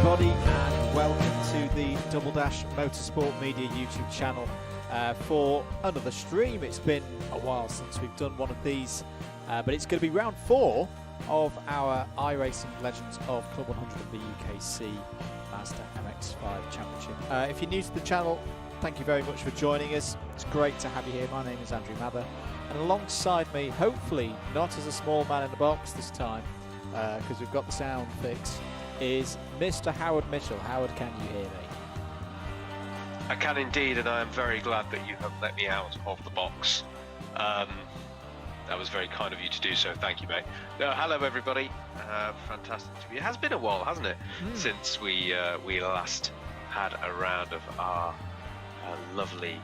everybody, and welcome to the Double Dash Motorsport Media YouTube channel for another stream. It's been a while since we've done one of these, but it's going to be round 4 of our iRacing Legends of Club100 BUKC Mazda MX-5 Championship. If you're new to the channel, thank you very much for joining us. It's great to have you here. My name is Andrew Mather, and alongside me, hopefully not as a small man in the box this time, because we've got the sound fixed, is Mr. Howard Mitchell. Howard, can you hear me? I can indeed, and I am very glad that you have let me out of the box. That was very kind of you to do so. Thank you, mate. Hello, everybody. Fantastic to be. It has been a while, hasn't it, since we last had a round of our lovely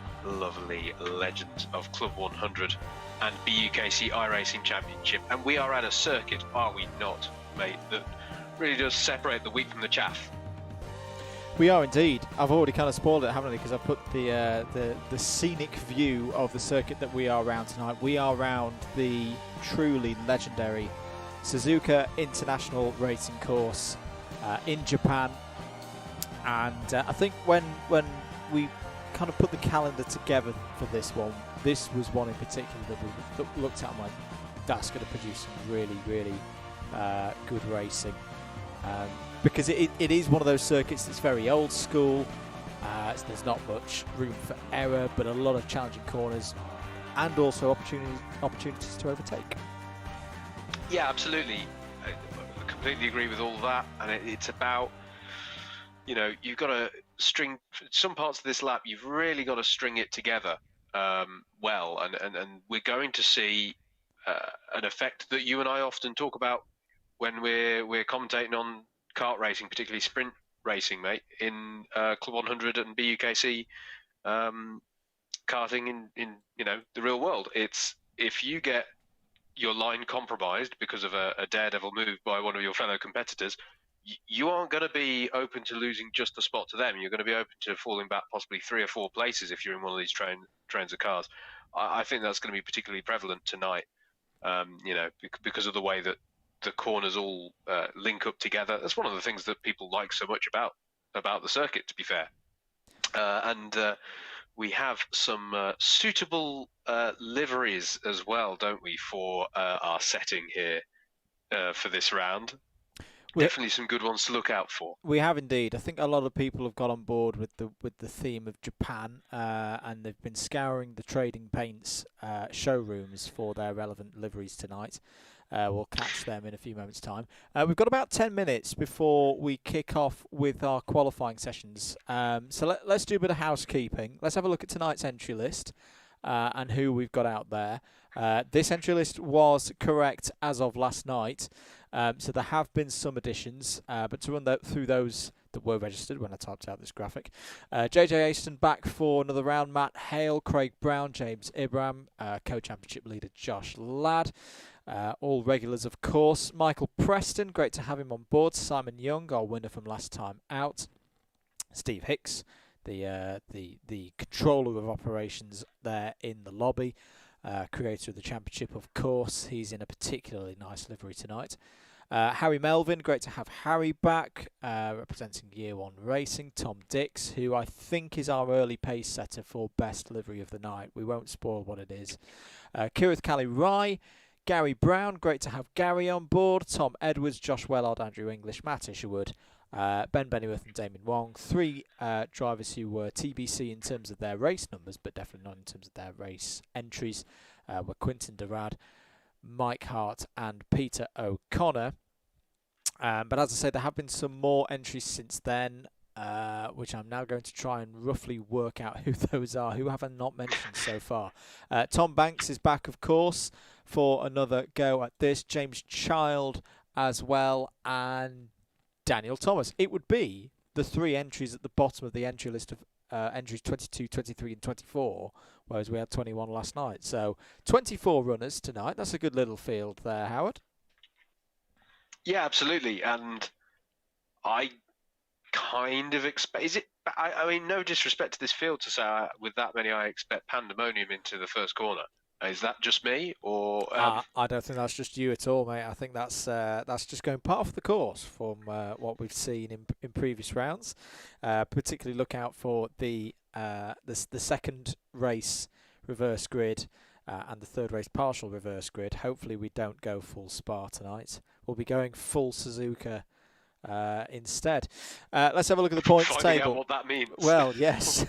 Legends of Club100 and BUKC iRacing Championship, and we are at a circuit, are we not, mate? That really does separate the wheat from the chaff. We are indeed. I've already kind of spoiled it, haven't I? Because I've put the scenic view of the circuit that we are around tonight. We are around the truly legendary Suzuka International Racing Course in Japan. And I think when we kind of put the calendar together for this one, this was one in particular that we looked at and went, that's going to produce some really good racing. Because it is one of those circuits that's very old school. So there's not much room for error, but a lot of challenging corners and also opportunities to overtake. Yeah, absolutely. I completely agree with all of that. And it's about, you know, you've got to string some parts of this lap. You've really got to string it together well, and we're going to see an effect that you and I often talk about when we're commentating on kart racing, particularly sprint racing, mate, in Club100 and BUKC karting in you know, the real world. It's if you get your line compromised because of a daredevil move by one of your fellow competitors, you aren't going to be open to losing just a spot to them. You're going to be open to falling back possibly 3 or 4 places if you're in one of these trains of cars. I think that's going to be particularly prevalent tonight, you know, because of the way that the corners all link up together. That's one of the things that people like so much about the circuit, to be fair. And we have some suitable liveries as well, don't we, for our setting here for this round. Definitely some good ones to look out for. We have indeed. I think a lot of people have got on board with the theme of Japan, and they've been scouring the trading paints showrooms for their relevant liveries tonight. We'll catch them in a few moments' time. We've got about 10 minutes before we kick off with our qualifying sessions. So let's do a bit of housekeeping. Let's have a look at tonight's entry list and who we've got out there. This entry list was correct as of last night. So there have been some additions, but to run through those that were registered when I typed out this graphic. JJ Aston back for another round. Matt Hale, Craig Brown, James Ibram, co-championship leader Josh Ladd. All regulars, of course. Michael Preston, great to have him on board. Simon Young, our winner from last time out. Steve Hicks, the controller of operations there in the lobby. Creator of the championship, of course. He's in a particularly nice livery tonight. Harry Melvin, great to have Harry back, representing Year 1 Racing. Tom Dix, who I think is our early pace setter for best livery of the night. We won't spoil what it is. Kirith Cali Rye, Gary Brown, great to have Gary on board. Tom Edwards, Josh Wellard, Andrew English, Matt Isherwood, Ben Bennyworth and Damien Wong. 3 drivers who were TBC in terms of their race numbers, but definitely not in terms of their race entries, were Quinton Durad, Mike Hart and Peter O'Connor. But as I say, there have been some more entries since then, which I'm now going to try and roughly work out who those are. Who have I not mentioned so far? Tom Banks is back, of course, for another go at this. James Child as well, and Daniel Thomas. It would be the 3 entries at the bottom of the entry list of entries 22, 23 and 24, whereas we had 21 last night. So 24 runners tonight. That's a good little field there, Howard. Yeah, absolutely. And I kind of expect, is it, I mean, no disrespect to this field to say with that many I expect pandemonium into the first corner. Is that just me, or I don't think that's just you at all, mate. I think that's just going part of the course from what we've seen in previous rounds. Particularly look out for the second race reverse grid and the third race partial reverse grid. Hopefully we don't go full Spa tonight. We'll be going full Suzuka instead. Let's have a look at the points finding table. out what that means? Well, yes.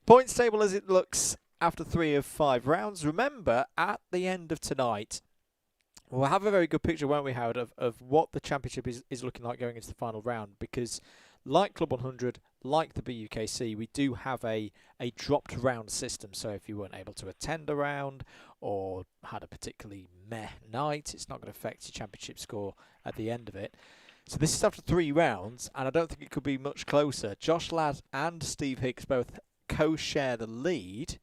Points table as it looks after 3 of 5 rounds. Remember, at the end of tonight, we'll have a very good picture, won't we, Howard, of what the championship is looking like going into the final round. Because like Club 100, like the BUKC, we do have a dropped round system. So if you weren't able to attend a round or had a particularly meh night, it's not going to affect your championship score at the end of it. So this is after 3 rounds, and I don't think it could be much closer. Josh Ladd and Steve Hicks both co-share the lead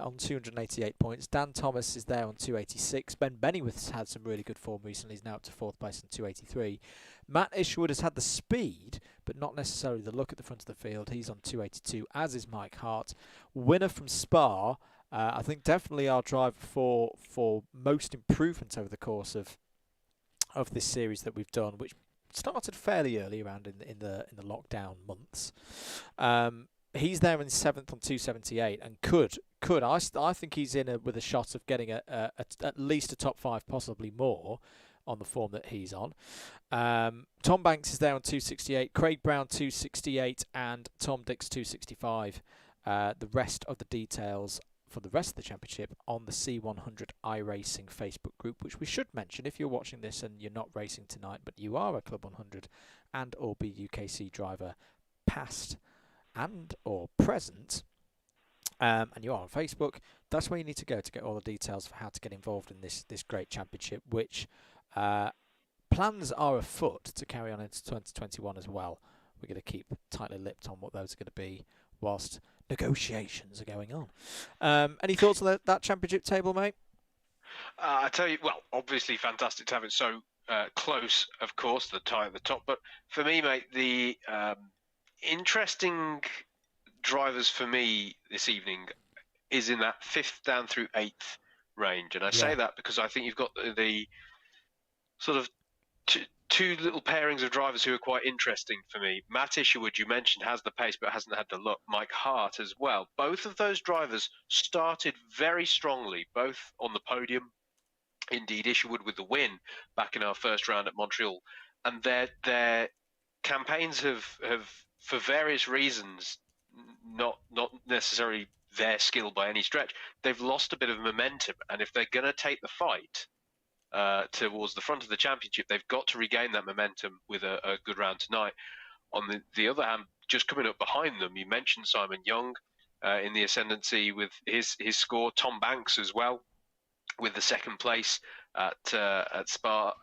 on 288 points. Dan Thomas is there on 286. Ben Bennyworth's had some really good form recently. He's now up to 4th place on 283. Matt Isherwood has had the speed, but not necessarily the look at the front of the field. He's on 282, as is Mike Hart. Winner from Spa, I think definitely our driver for most improvement over the course of this series that we've done, which started fairly early around in the lockdown months. He's there in 7th on 278 and could I think he's in with a shot of getting at least a top 5, possibly more, on the form that he's on. Tom Banks is there on 268, Craig Brown 268, and Tom Dix 265. The rest of the details for the rest of the championship on the C100 iRacing Facebook group, which we should mention if you're watching this and you're not racing tonight, but you are a Club 100 and or BUKC driver, past and or present, and you are on Facebook. That's where you need to go to get all the details for how to get involved in this great championship, which plans are afoot to carry on into 2021 as well. We're going to keep tightly lipped on what those are going to be whilst negotiations are going on. Any thoughts on that championship table, mate? I tell you, well, obviously fantastic to have it so close, of course, the tie at the top. But for me, mate, the interesting drivers for me this evening is in that 5th down through 8th range. And I say that because I think you've got the sort of two little pairings of drivers who are quite interesting for me. Matt Isherwood, you mentioned, has the pace but hasn't had the look. Mike Hart as well. Both of those drivers started very strongly, both on the podium. Indeed, Isherwood with the win back in our first round at Montreal. And their campaigns have for various reasons, not necessarily their skill by any stretch, they've lost a bit of momentum. And if they're going to take the fight towards the front of the championship, they've got to regain that momentum with a good round tonight. On the other hand, just coming up behind them, you mentioned Simon Young in the ascendancy with his score. Tom Banks as well with the 2nd place at Spa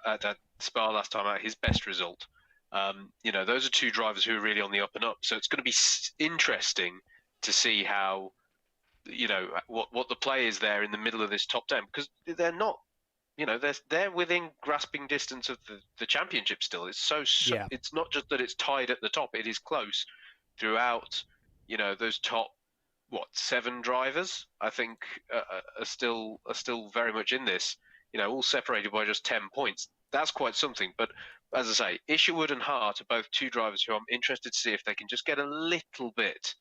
last time out, his best result. Those are 2 drivers who are really on the up and up. So it's going to be interesting to see how, what the play is there in the middle of this top 10, because they're not. They're within grasping distance of the championship still. It's It's not just that it's tied at the top; it is close throughout. Those top 7 drivers, I think, are still very much in this. All separated by just 10 points. That's quite something. But as I say, Isherwood and Hart are both 2 drivers who I'm interested to see if they can just get a little bit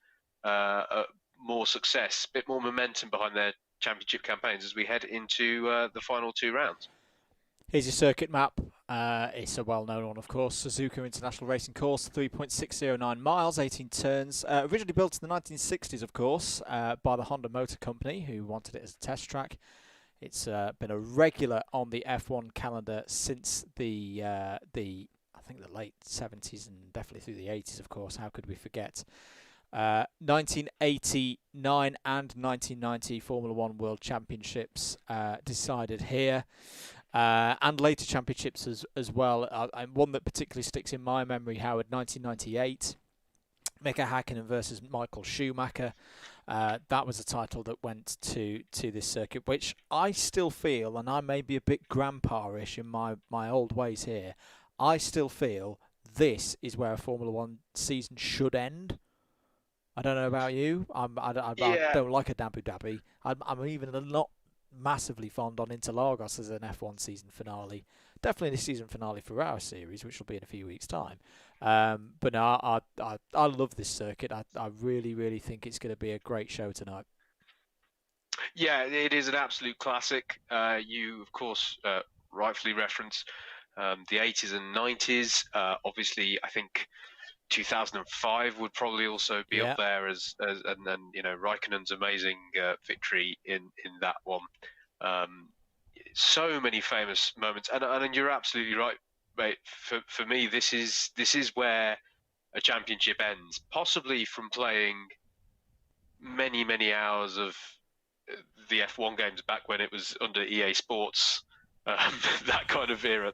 more success, a bit more momentum behind their championship campaigns as we head into the final 2 rounds. Here's your circuit map. It's a well-known one, of course. Suzuka International Racing Course, 3.609 miles, 18 turns. Originally built in the 1960s, of course, by the Honda Motor Company, who wanted it as a test track. It's been a regular on the F1 calendar since the late 70s and definitely through the 80s, of course. How could we forget? 1989 and 1990 Formula One World Championships decided here, and later championships as well. And one that particularly sticks in my memory, Howard, 1998, Mika Hakkinen versus Michael Schumacher. That was a title that went to this circuit, which I still feel, and I may be a bit grandpa-ish in my old ways here, I still feel this is where a Formula One season should end. I don't know about you. I Yeah, don't like a Abu Dhabi. I'm even not massively fond on Interlagos as an F1 season finale. Definitely the season finale for our series, which will be in a few weeks' time. But no, I love this circuit. I really, really think it's going to be a great show tonight. yeah, it is an absolute classic. You, of course, rightfully reference the 80s and 90s. Obviously, I think 2005 would probably also be up Yeah, there as and then Raikkonen's amazing victory in that one. Um, so many famous moments, and you're absolutely right, mate. For me, this is where a championship ends, possibly from playing many hours of the F1 games back when it was under EA Sports, that kind of era.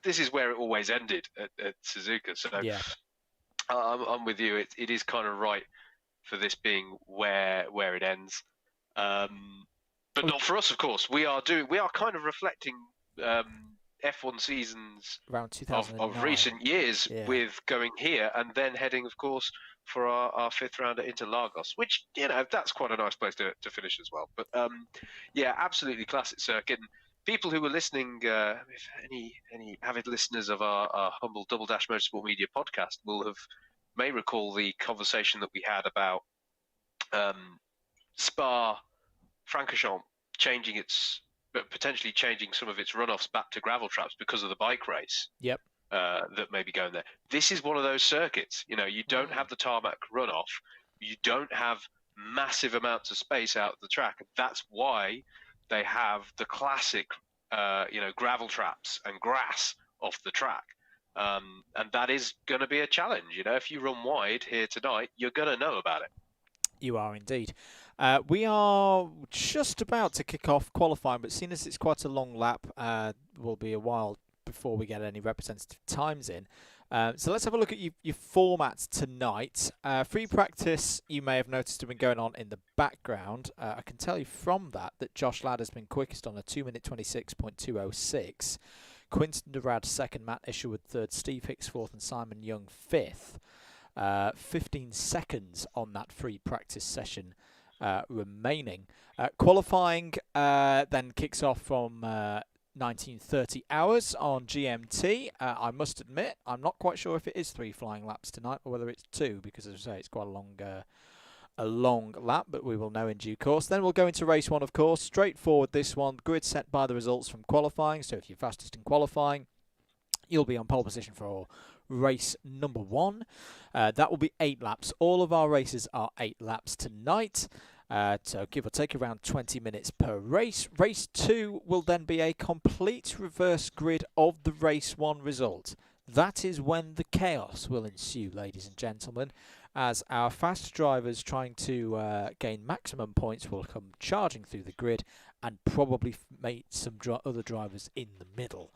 This is where it always ended at Suzuka. So yeah. I'm with you. It is kind of right for this being where it ends. But Oh, not for us, of course. We are kind of reflecting F1 seasons around of 2009. recent years Yeah. with going here and then heading, of course, for our fifth round at Interlagos, which that's quite a nice place to finish as well. But yeah, absolutely classic circuit. And people who were listening, if any avid listeners of our humble Double Dash Motorsport Media podcast may recall the conversation that we had about Spa Francorchamps changing potentially changing some of its runoffs back to gravel traps because of the bike race Yep. that may be going there. This is one of those circuits. You don't Mm. have the tarmac runoff. You don't have massive amounts of space out of the track. That's why they have the classic, gravel traps and grass off the track. And that is going to be a challenge. If you run wide here tonight, you're going to know about it. You are indeed. We are just about to kick off qualifying, but seeing as it's quite a long lap, will be a while before we get any representative times in. So let's have a look at your formats tonight. Free practice, you may have noticed, have been going on in the background. I can tell you from that Josh Ladd has been quickest on a 2-minute 26.206. Quinton Durad second, Matt Isherwood third, Steve Hicks fourth, and Simon Young fifth. 15 seconds on that free practice session remaining. Qualifying then kicks off from 1930 hours on GMT. I must admit, I'm not quite sure if it is 3 flying laps tonight or whether it's 2, because as I say, it's quite a long lap, but we will know in due course. Then we'll go into race 1, of course. Straightforward, this one. Grid set by the results from qualifying, so if you're fastest in qualifying, you'll be on pole position for race number 1. That will be 8 laps. All of our races are 8 laps tonight. So give or take around 20 minutes per race. Race 2 will then be a complete reverse grid of the race 1 result. That is when the chaos will ensue, ladies and gentlemen, as our fast drivers trying to gain maximum points will come charging through the grid and probably mate some other drivers in the middle.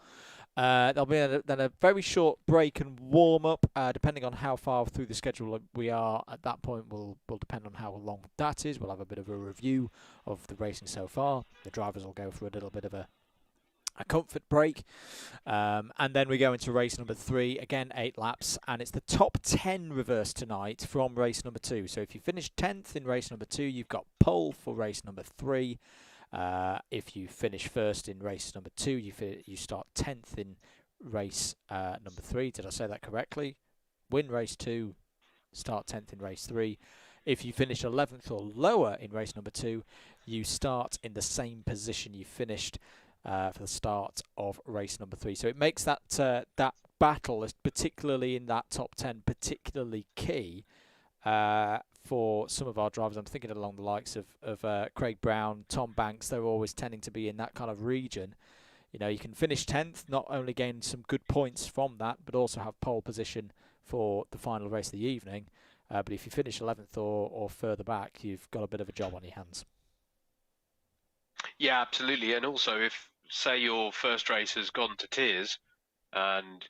There'll be then a very short break and warm up, depending on how far through the schedule we are at that point. Will depend on how long that is. We'll have a bit of a review of the racing so far. The drivers will go for a little bit of a comfort break, and then we go into race number 3. Again, 8 laps, and it's the top 10 reverse tonight from race number 2. So if you finish 10th in race number 2, you've got pole for race number 3. If you finish first in race number 2, you start 10th in race number 3. Did I say that correctly? Win race 2, start 10th in race 3. If you finish 11th or lower in race number 2, you start in the same position you finished for the start of race number 3. So it makes that battle, particularly in that top 10, particularly key for some of our drivers. I'm thinking along the likes of Craig Brown, Tom Banks. They're always tending to be in that kind of region. You can finish 10th, not only gain some good points from that, but also have pole position for the final race of the evening. But if you finish 11th or further back, you've got a bit of a job on your hands. Yeah, absolutely. And also, if say your first race has gone to tears, and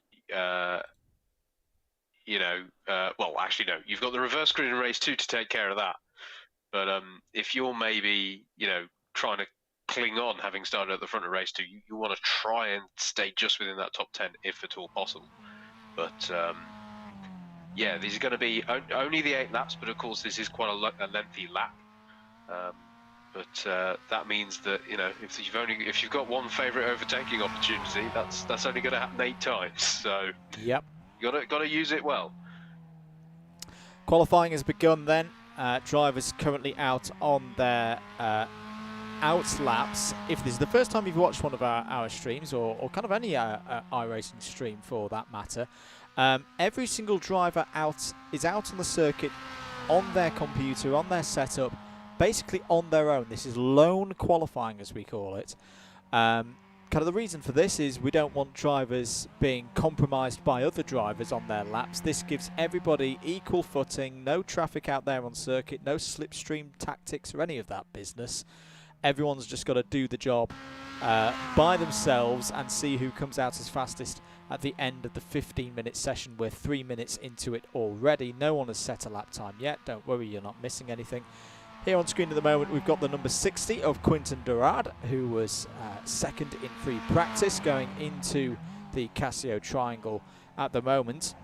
well, actually no, you've got the reverse grid in race 2 to take care of that. But if you're maybe trying to cling on, having started at the front of race 2, you want to try and stay just within that top 10 if at all possible. But yeah, these are going to be only the 8 laps, but of course this is quite a lengthy lap. But that means that, you know, if you've got one favourite overtaking opportunity, that's only going to happen 8 times. So Yep. you got to use it well. Qualifying has begun then. Drivers currently out on their out laps. If this is the first time you've watched one of our streams, or kind of any iRacing stream for that matter, every single driver is out on the circuit on their computer, on their setup, basically on their own. This is lone qualifying, as we call it. Kind of the reason for this is we don't want drivers being compromised by other drivers on their laps. This gives everybody equal footing, no traffic out there on circuit, no slipstream tactics or any of that business. Everyone's just got to do the job by themselves and see who comes out as fastest at the end of the 15-minute session. We're 3 minutes into it already. No one has set a lap time yet. Don't worry, you're not missing anything. Here on screen at the moment, we've got the number 60 of Quinton Durad, who was second in free practice going into the Casio Triangle at the moment.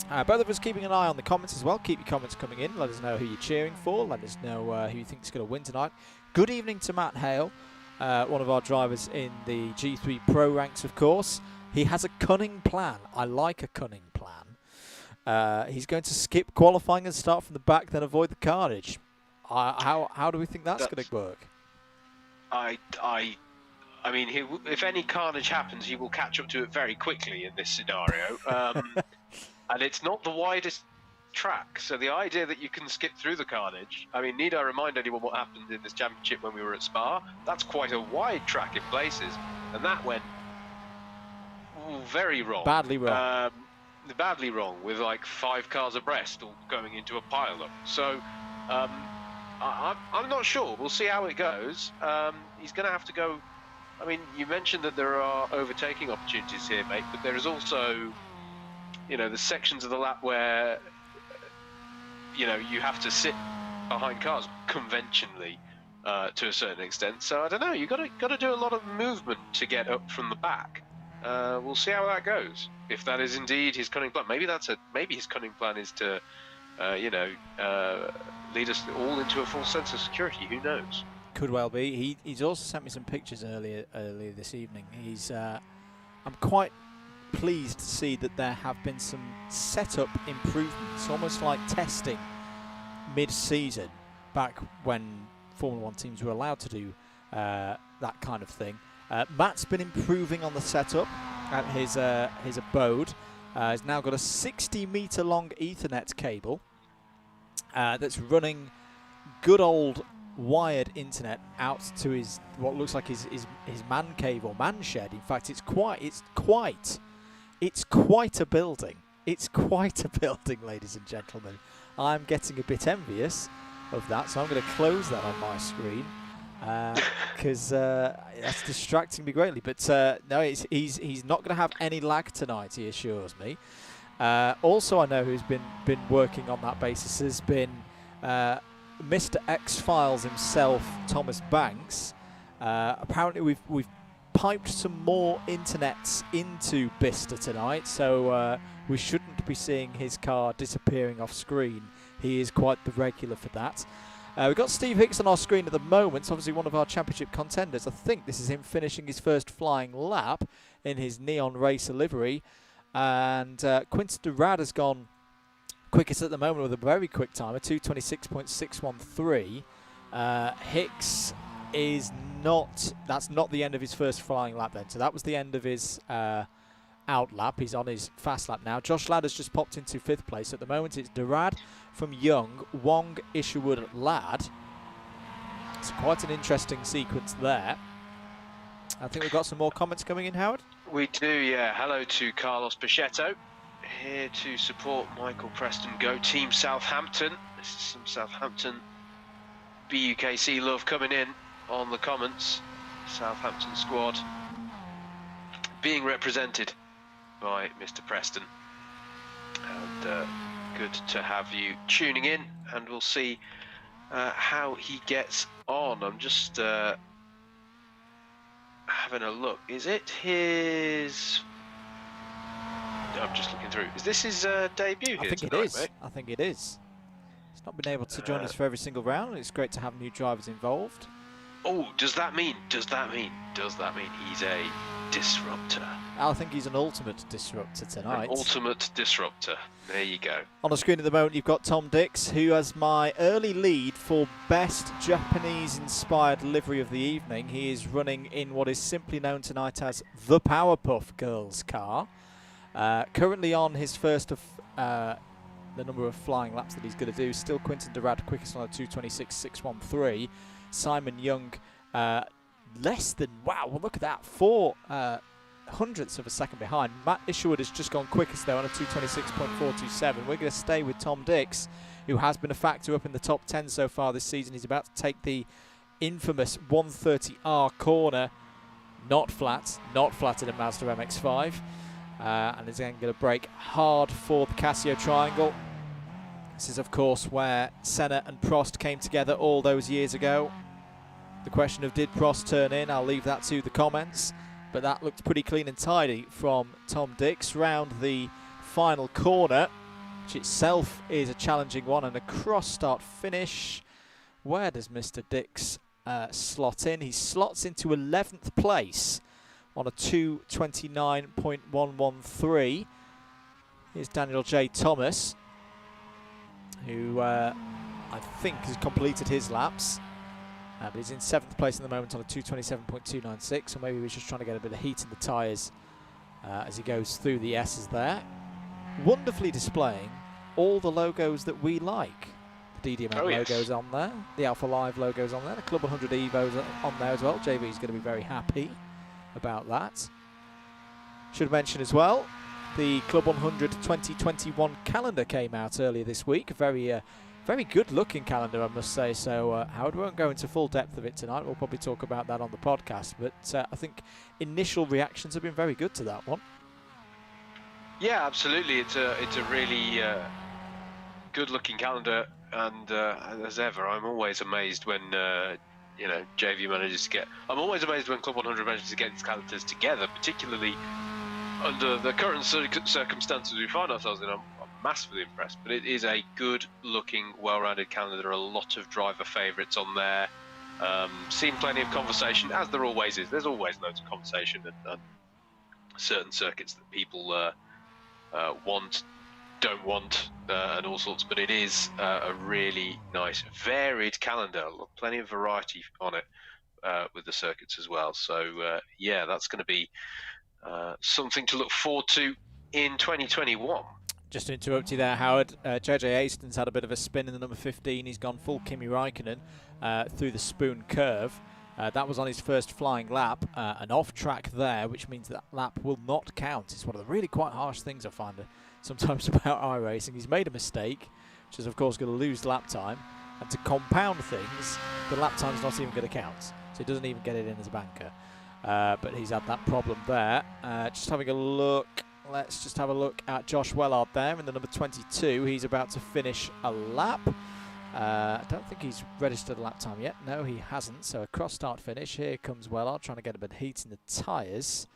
Both of us keeping an eye on the comments as well. Keep your comments coming in. Let us know who you're cheering for. Let us know who you think is going to win tonight. Good evening to Matt Hale, one of our drivers in the G3 Pro ranks, of course. He has a cunning plan. I like a cunning plan. He's going to skip qualifying and start from the back, then avoid the carnage. How do we think that's going to work? I mean, if any carnage happens, he will catch up to it very quickly in this scenario. And it's not the widest track, so the idea that you can skip through the carnage, I mean, need I remind anyone what happened in this championship when we were at Spa? That's quite a wide track in places, and that went very wrong. Badly wrong. Badly wrong, with like 5 cars abreast all going into a pile-up. So I'm not sure. We'll see how it goes. He's going to have to go. I mean, you mentioned that there are overtaking opportunities here, mate, but there is also, you know, the sections of the lap where, you know, you have to sit behind cars conventionally to a certain extent. So I don't know. You've got to do a lot of movement to get up from the back. We'll see how that goes. If that is indeed his cunning plan, maybe his cunning plan is to, lead us all into a full sense of security. Who knows? Could well be. He's also sent me some pictures earlier this evening. I'm quite pleased to see that there have been some setup improvements, almost like testing mid-season, back when Formula 1 teams were allowed to do that kind of thing. Matt's been improving on the setup at his abode. He's now got a 60-meter long Ethernet cable that's running good old wired internet out to his what looks like his man cave or man shed. In fact, it's quite a building. It's quite a building, ladies and gentlemen. I'm getting a bit envious of that, so I'm going to close that on my screen because that's distracting me greatly. But no, he's not going to have any lag tonight, he assures me. Also, I know who's been working on that basis has been Mr. X-Files himself, Thomas Banks. Apparently, we've piped some more internets into Bicester tonight, so we shouldn't be seeing his car disappearing off screen. He is quite the regular for that. We've got Steve Hicks on our screen at the moment, obviously one of our championship contenders. I think this is him finishing his first flying lap in his Neon Racer livery. And Quinton Durad has gone quickest at the moment with a very quick time, a 2:26.613. Hicks is that's not the end of his first flying lap then. So that was the end of his out lap. He's on his fast lap now. Josh Ladd has just popped into 5th place. At the moment, it's Durad from Young, Wong, Isherwood, Ladd. It's quite an interesting sequence there. I think we've got some more comments coming in, Howard. We do, yeah. Hello to Carlos Pichetto, here to support Michael Preston. Go Team Southampton. This is some Southampton BUKC love coming in on the comments. Southampton squad being represented by Mr. Preston. And good to have you tuning in, and we'll see how he gets on. I'm just having a look. Is it his I'm just looking through. Is this his debut I here think it tonight, is. mate? I think it is. He's not been able to join us for every single round, and it's great to have new drivers involved. Oh, does that mean he's a disruptor? I think he's an ultimate disruptor tonight. An ultimate disruptor. There you go. On the screen at the moment, you've got Tom Dix, who has my early lead for best Japanese-inspired livery of the evening. He is running in what is simply known tonight as the Powerpuff Girls car. Currently on his first of the number of flying laps that he's going to do. Still Quinton Durad quickest on a 2:26.613. Simon Young less than, wow, well, look at that, 4 hundredths of a second behind. Matt Isherwood has just gone quickest though on a 2:26.427. We're going to stay with Tom Dix, who has been a factor up in the top 10 so far this season. He's about to take the infamous 130R corner. Not flat in a Mazda MX-5. And is then going to brake hard for the Casio Triangle. This is, of course, where Senna and Prost came together all those years ago. The question of did Prost turn in, I'll leave that to the comments. But that looked pretty clean and tidy from Tom Dix round the final corner, which itself is a challenging one, and a cross-start finish. Where does Mr. Dix slot in? He slots into 11th place on a 2:29.113. Here's Daniel J. Thomas, who I think has completed his laps. But he's in 7th place at the moment on a 2:27.296, so maybe he's just trying to get a bit of heat in the tyres as he goes through the S's there. Wonderfully displaying all the logos that we like. The DDMM logos on there, the Alpha Live logos on there, the Club 100 Evos on there as well. JV's going to be very happy about that. Should mention as well, the Club 100 2021 calendar came out earlier this week. Very good looking calendar, I must say. So Howard won't go into full depth of it tonight. We'll probably talk about that on the podcast. But I think initial reactions have been very good to that one. Yeah, absolutely. It's a really good looking calendar, and as ever, I'm always amazed when JV manages to get. I'm always amazed when Club 100 manages to get these calendars together, particularly under the current circumstances we find ourselves in. I'm massively impressed, but it is a good-looking, well-rounded calendar. There are a lot of driver favourites on there. Seen plenty of conversation, as there always is. There's always loads of conversation and certain circuits that people want, don't want, and all sorts. But it is a really nice, varied calendar. Plenty of variety on it with the circuits as well. So yeah, that's going to be something to look forward to in 2021. Just to interrupt you there, Howard, JJ Aston's had a bit of a spin in the number 15. He's gone full Kimi Raikkonen through the Spoon curve. That was on his first flying lap, an off-track there, which means that lap will not count. It's one of the really quite harsh things I find sometimes about iRacing. He's made a mistake, which is, of course, going to lose lap time. And to compound things, the lap time's not even going to count. So he doesn't even get it in as a banker. But he's had that problem there. Just having a look. Let's just have a look at Josh Wellard there in the number 22. He's about to finish a lap. I don't think he's registered a lap time yet. No, he hasn't. So a cross-start finish. Here comes Wellard trying to get a bit of heat in the tyres.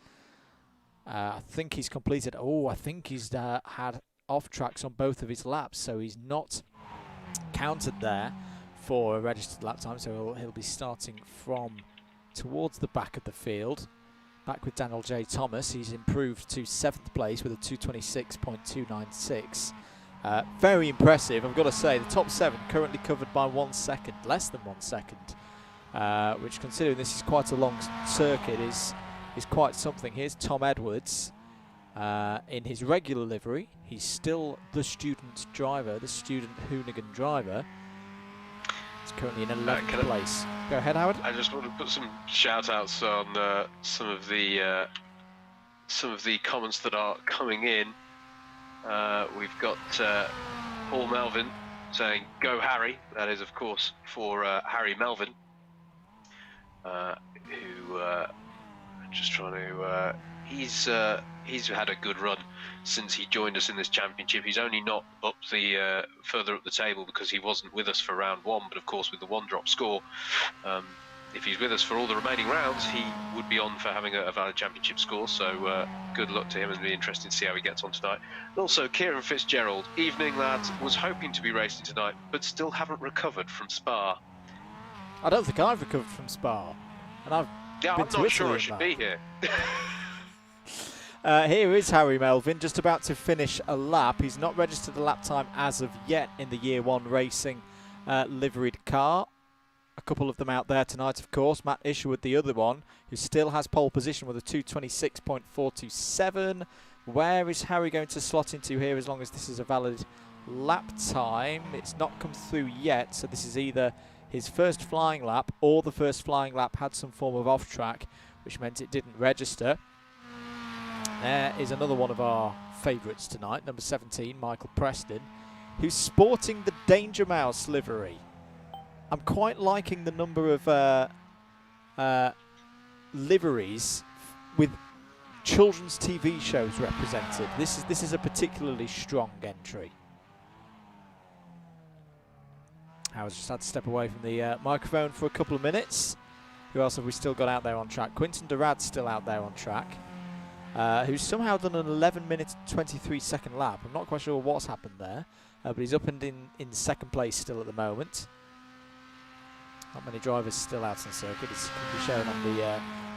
I think he's completed. Oh, I think he's had off-tracks on both of his laps. So he's not counted there for a registered lap time. So he'll be starting from towards the back of the field. Back with Daniel J. Thomas. He's improved to 7th place with a 2:26.296. Very impressive, I've got to say. The top 7 currently covered by 1 second, less than 1 second, which, considering this is quite a long circuit, is quite something. Here's Tom Edwards in his regular livery. He's still the student driver, the student Hoonigan driver. He's currently in 11th place. Go ahead, Howard. I just want to put some shout-outs on some of the comments that are coming in. We've got Paul Melvin saying "Go Harry." That is, of course, for Harry Melvin, who I'm just trying to. He's had a good run since he joined us in this championship. He's only not up further up the table because he wasn't with us for round 1, but of course with the 1-drop score, if he's with us for all the remaining rounds, he would be on for having a valid championship score. So good luck to him, and it'll be interesting to see how he gets on tonight. And also, Kieran Fitzgerald, evening lads, was hoping to be racing tonight, but still haven't recovered from Spa. I don't think I've recovered from Spa, and I'm not sure I should be here. Here is Harry Melvin, just about to finish a lap. He's not registered a lap time as of yet in the Year 1 Racing liveried car. A couple of them out there tonight, of course. Matt Isherwood, the other one, who still has pole position with a 2:26.427. Where is Harry going to slot into here as long as this is a valid lap time? It's not come through yet, so this is either his first flying lap or the first flying lap had some form of off-track, which meant it didn't register. There is another one of our favourites tonight, number 17, Michael Preston, who's sporting the Danger Mouse livery. I'm quite liking the number of liveries with children's TV shows represented. This is a particularly strong entry. Howard's just had to step away from the microphone for a couple of minutes. Who else have we still got out there on track? Quinton Durad's still out there on track, who's somehow done an 11-minute 23-second lap. I'm not quite sure what's happened there, but he's up and in second place still at the moment. Not many drivers still out on circuit. It's going to be shown on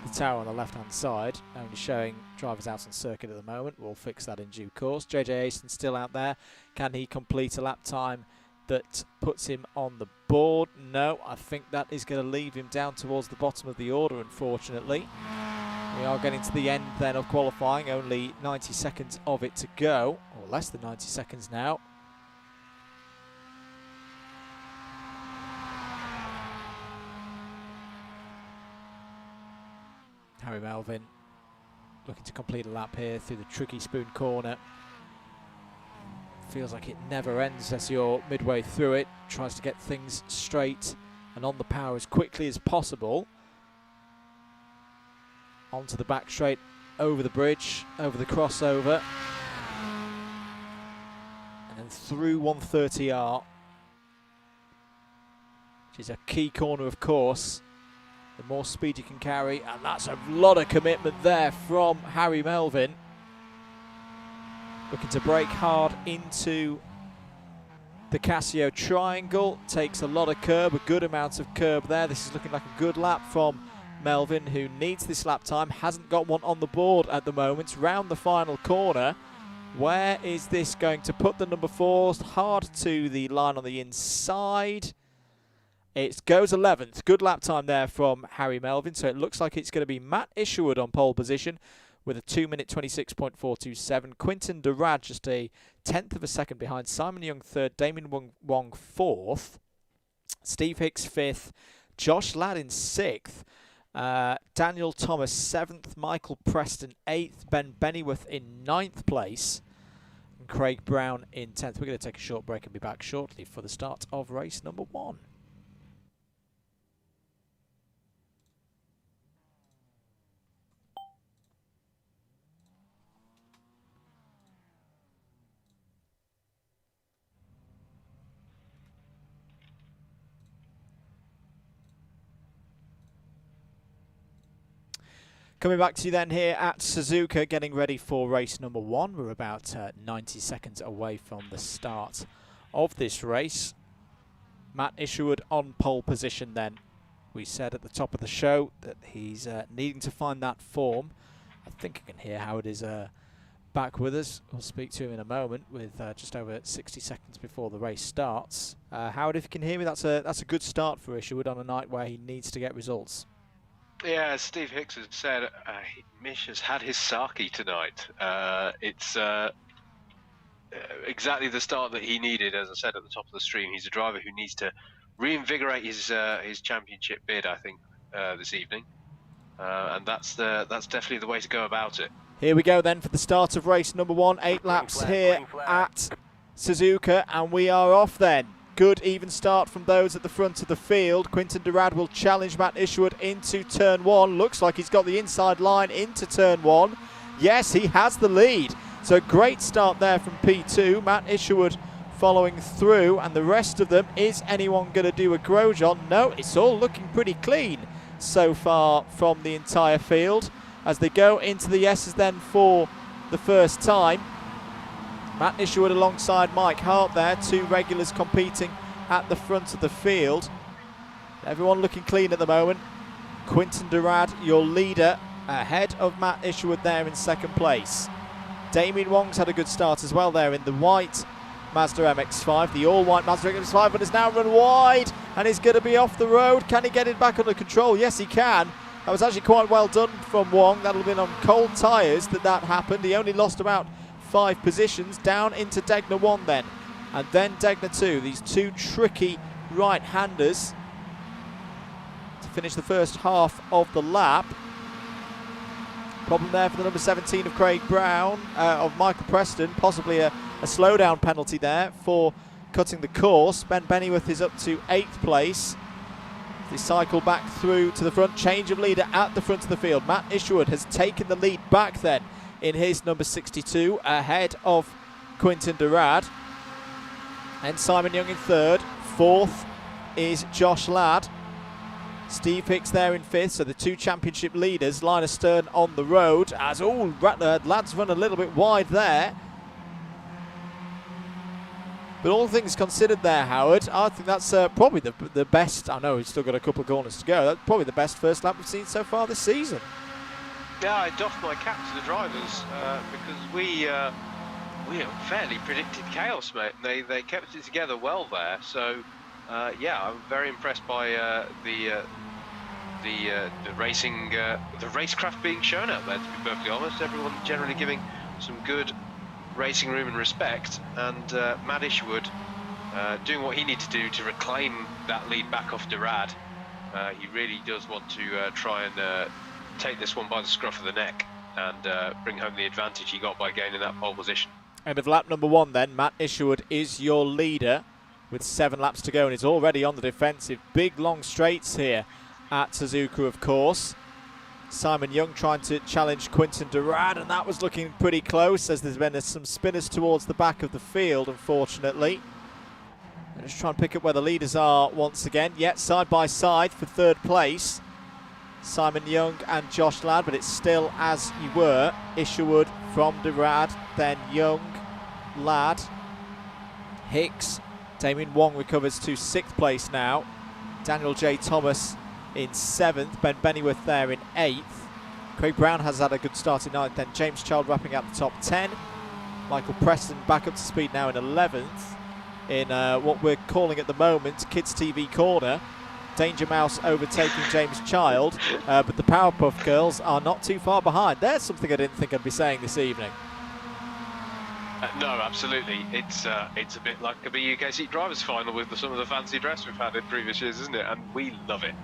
the tower on the left-hand side. Only showing drivers out on circuit at the moment. We'll fix that in due course. JJ Aston still out there. Can he complete a lap time that puts him on the board? No, I think that is going to leave him down towards the bottom of the order, unfortunately. We are getting to the end then of qualifying. Only 90 seconds of it to go, or less than 90 seconds now. Harry Melvin looking to complete a lap here through the tricky Spoon corner. Feels like it never ends as you're midway through it. Tries to get things straight and on the power as quickly as possible. Onto the back straight, over the bridge, over the crossover. And then through 130R, which is a key corner, of course. The more speed you can carry, and that's a lot of commitment there from Harry Melvin. Looking to brake hard into the Casio triangle. Takes a lot of curb, a good amount of curb there. This is looking like a good lap from Melvin, who needs this lap time. Hasn't got one on the board at the moment. Round the final corner. Where is this going to put the number 4? Hard to the line on the inside. It goes 11th. Good lap time there from Harry Melvin. So it looks like it's going to be Matt Isherwood on pole position with a 2-minute 26.427. Quinton Durad just a 10th of a second behind. Simon Young 3rd. Damien Wong 4th. Steve Hicks 5th. Josh Ladd in 6th. Daniel Thomas 7th. Michael Preston 8th. Ben Bennyworth in 9th place. And Craig Brown in 10th. We're going to take a short break and be back shortly for the start of race number 1. Coming back to you then here at Suzuka, getting ready for race number 1. We're about 90 seconds away from the start of this race. Matt Isherwood on pole position then. We said at the top of the show that he's needing to find that form. I think I can hear Howard is back with us. We'll speak to him in a moment with just over 60 seconds before the race starts. Howard, if you can hear me, that's a good start for Isherwood on a night where he needs to get results. Yeah, as Steve Hicks has said, Mish has had his sake tonight. It's exactly the start that he needed. As I said at the top of the stream, he's a driver who needs to reinvigorate his championship bid, I think, this evening, and that's definitely the way to go about it. Here we go then for the start of race number 1. 8 laps here at Suzuka, and we are off then. Good even start from those at the front of the field. Quinton Durad will challenge Matt Isherwood into turn 1. Looks like he's got the inside line into turn 1. Yes, he has the lead. So great start there from P2. Matt Isherwood following through, and the rest of them, is anyone going to do a Grosjean? No, it's all looking pretty clean so far from the entire field as they go into the S's then for the first time. Matt Isherwood alongside Mike Hart there, two regulars competing at the front of the field. Everyone looking clean at the moment. Quinton Durad, your leader, ahead of Matt Isherwood there in second place. Damien Wong's had a good start as well there in the white Mazda MX-5, the all-white Mazda MX-5, but has now run wide and is going to be off the road. Can he get it back under control? Yes, he can. That was actually quite well done from Wong. That'll have been on cold tyres that happened. He only lost about 5 positions down into Degner 1 then, and then Degner 2. These two tricky right-handers to finish the first half of the lap. Problem there for the number 17 of Craig Brown, of Michael Preston, possibly a slowdown penalty there for cutting the course. Ben Bennyworth is up to 8th place. They cycle back through to the front, change of leader at the front of the field. Matt Isherwood has taken the lead back then in his number 62, ahead of Quinton Durad. And Simon Young in 3rd. 4th is Josh Ladd. Steve Hicks there in 5th, so the two championship leaders, Linus Stern on the road, as Ladd's run a little bit wide there. But all things considered there, Howard, I think that's probably the best. I know he's still got a couple of corners to go. That's probably the best first lap we've seen so far this season. Yeah, I doff my cap to the drivers because we fairly predicted chaos, mate. They kept it together well there. So yeah, I'm very impressed by the racing, the racecraft being shown out there. To be perfectly honest, everyone generally giving some good racing room and respect, and Matt Isherwood doing what he needs to do to reclaim that lead back off Durad. He really does want to try and take this one by the scruff of the neck and bring home the advantage he got by gaining that pole position. End of lap number 1 then. Matt Isherwood is your leader with 7 laps to go, and is already on the defensive. Big long straights here at Suzuka, of course. Simon Young trying to challenge Quinton Durad, and that was looking pretty close as there's been some spinners towards the back of the field, unfortunately. I'm just trying to pick up where the leaders are once again. Yet side by side for 3rd place. Simon Young and Josh Ladd, but it's still as you were. Isherwood from Durad, then Young, Ladd, Hicks. Damien Wong recovers to 6th place now. Daniel J. Thomas in 7th, Ben Bennyworth there in 8th. Craig Brown has had a good start in 9th, then James Child wrapping up the top 10. Michael Preston back up to speed now in 11th. In what we're calling at the moment Kids TV Corner. Danger Mouse overtaking James Child, but the Powerpuff Girls are not too far behind. There's something I didn't think I'd be saying this evening. No, absolutely. It's a bit like a BUKC drivers final with some of the fancy dress we've had in previous years, isn't it? And we love it.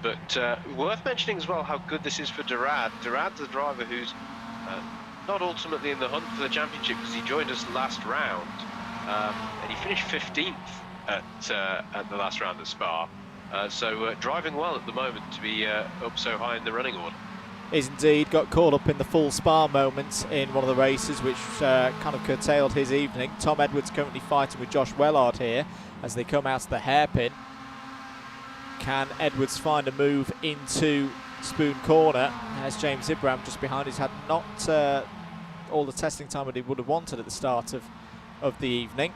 But worth mentioning as well how good this is for Durad. Durad's the driver who's not ultimately in the hunt for the championship because he joined us last round, and he finished 15th at the last round at Spa. So driving well at the moment to be up so high in the running order. Is indeed. Got caught up in the full Spa moment in one of the races, which kind of curtailed his evening. Tom Edwards currently fighting with Josh Wellard here as they come out of the hairpin. Can Edwards find a move into Spoon Corner? There's James Ibram just behind. He's had not all the testing time that he would have wanted at the start of the evening.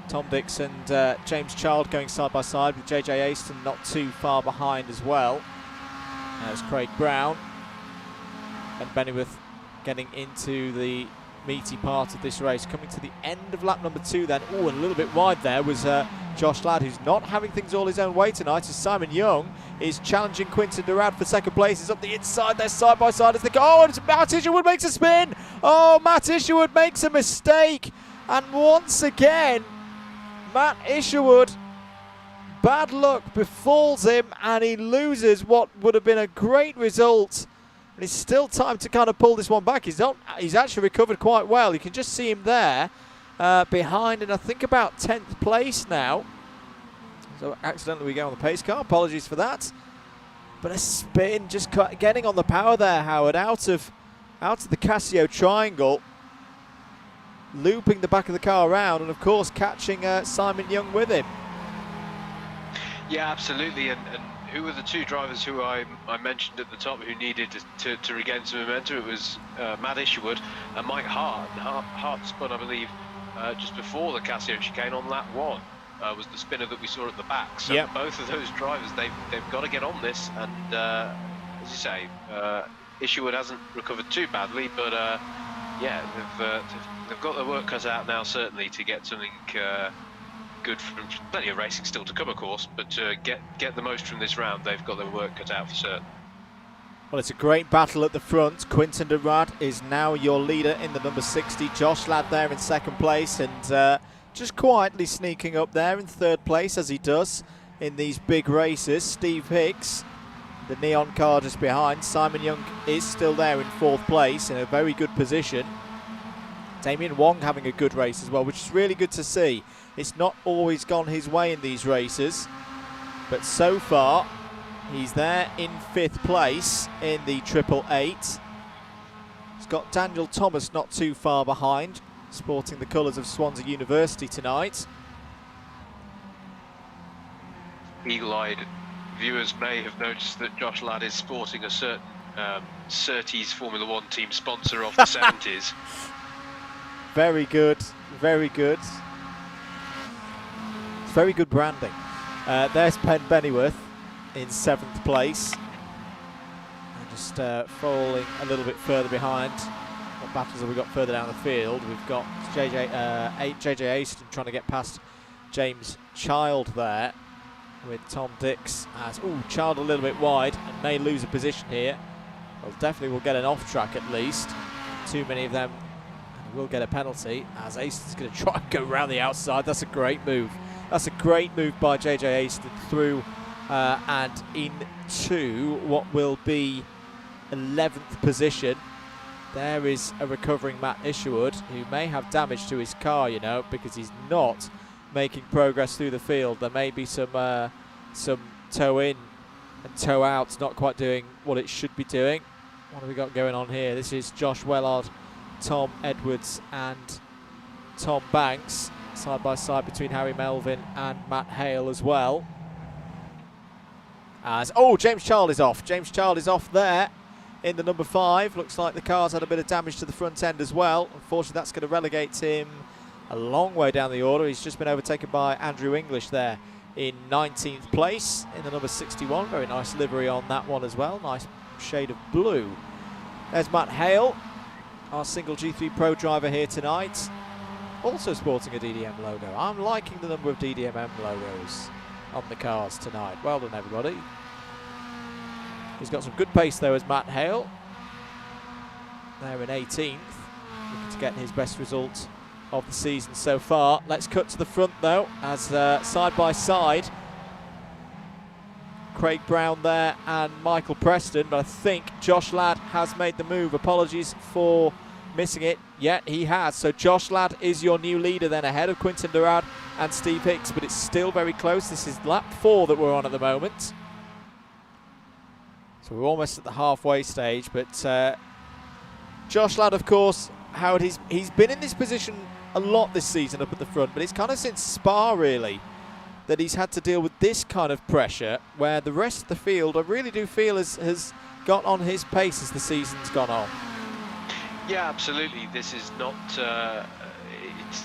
Tom Dix and James Child going side by side with JJ Aston not too far behind as well. There's Craig Brown and Bennyworth getting into the meaty part of this race. Coming to the end of lap number 2 then. Oh, and a little bit wide there was Josh Ladd, who's not having things all his own way tonight, as Simon Young is challenging Quinton Durad for 2nd place. He's up the inside there side by side as they go. Oh, and Matt Isherwood makes a spin. Oh, Matt Isherwood makes a mistake. And once again, Matt Isherwood, bad luck befalls him and he loses what would have been a great result. And it's still time to kind of pull this one back. He's actually recovered quite well. You can just see him there behind, and I think about 10th place now. So accidentally we go on the pace car. Apologies for that. But a spin, just getting on the power there, Howard, out of the Casio triangle. looping the back of the car around and, of course, catching Simon Young with him. Yeah, absolutely. And who were the two drivers who I mentioned at the top who needed to regain some momentum? It was Matt Isherwood and Mike Hart. Hart spun, I believe, just before the Casio chicane on lap 1. Was the spinner that we saw at the back. So yep. Both of those drivers, they've got to get on this. And as you say, Isherwood hasn't recovered too badly, but yeah, they've got their work cut out now, certainly, to get something good from plenty of racing still to come, of course, but to get the most from this round, they've got their work cut out for certain. Well, it's a great battle at the front. Quinten de Rad is now your leader in the number 60. Josh Ladd there in second place, and just quietly sneaking up there in third place, as he does in these big races. Steve Hicks, the neon car just behind. Simon Young is still there in fourth place in a very good position. Damien Wong having a good race as well, which is really good to see. It's not always gone his way in these races, but so far he's there in fifth place in the 888. He's got Daniel Thomas not too far behind, sporting the colours of Swansea University tonight. Eagle-eyed viewers may have noticed that Josh Ladd is sporting a certain Surtees Formula One team sponsor of the 70s. Very good, very good. It's very good branding. There's Penn Bennyworth in seventh place. And just falling a little bit further behind. What battles have we got further down the field? We've got JJ Aston trying to get past James Child there, with Tom Dix as Child a little bit wide and may lose a position here. Well, definitely will get an off track at least. Too many of them, and will get a penalty as Aston's going to try and go around the outside. That's a great move. That's a great move by JJ Aston through and into what will be 11th position. There is a recovering Matt Isherwood, who may have damage to his car, you know, because he's not making progress through the field. There may be some toe in and toe out, not quite doing what it should be doing. What have we got going on here? This is Josh Wellard, Tom Edwards and Tom Banks, side by side between Harry Melvin and Matt Hale as well. As James Child is off. James Child is off there in the number 5. Looks like the car's had a bit of damage to the front end as well. Unfortunately, that's going to relegate him a long way down the order. He's just been overtaken by Andrew English there in 19th place in the number 61. Very nice livery on that one as well. Nice shade of blue. There's Matt Hale, our single G3 Pro driver here tonight, also sporting a DDM logo. I'm liking the number of DDMM logos on the cars tonight. Well done, everybody. He's got some good pace though as Matt Hale. There in 18th, looking to get his best result of the season so far. Let's cut to the front though, as side by side, Craig Brown there and Michael Preston, but I think Josh Ladd has made the move. Apologies for missing it. Yeah, he has. So Josh Ladd is your new leader then, ahead of Quinten de Rad and Steve Hicks, but it's still very close. This is lap 4 that we're on at the moment. So we're almost at the halfway stage, but Josh Ladd, of course, Howard, he's been in this position a lot this season up at the front, but it's kind of since Spa really that he's had to deal with this kind of pressure, where the rest of the field, I really do feel, has got on his pace as the season's gone on. Yeah, absolutely. This is not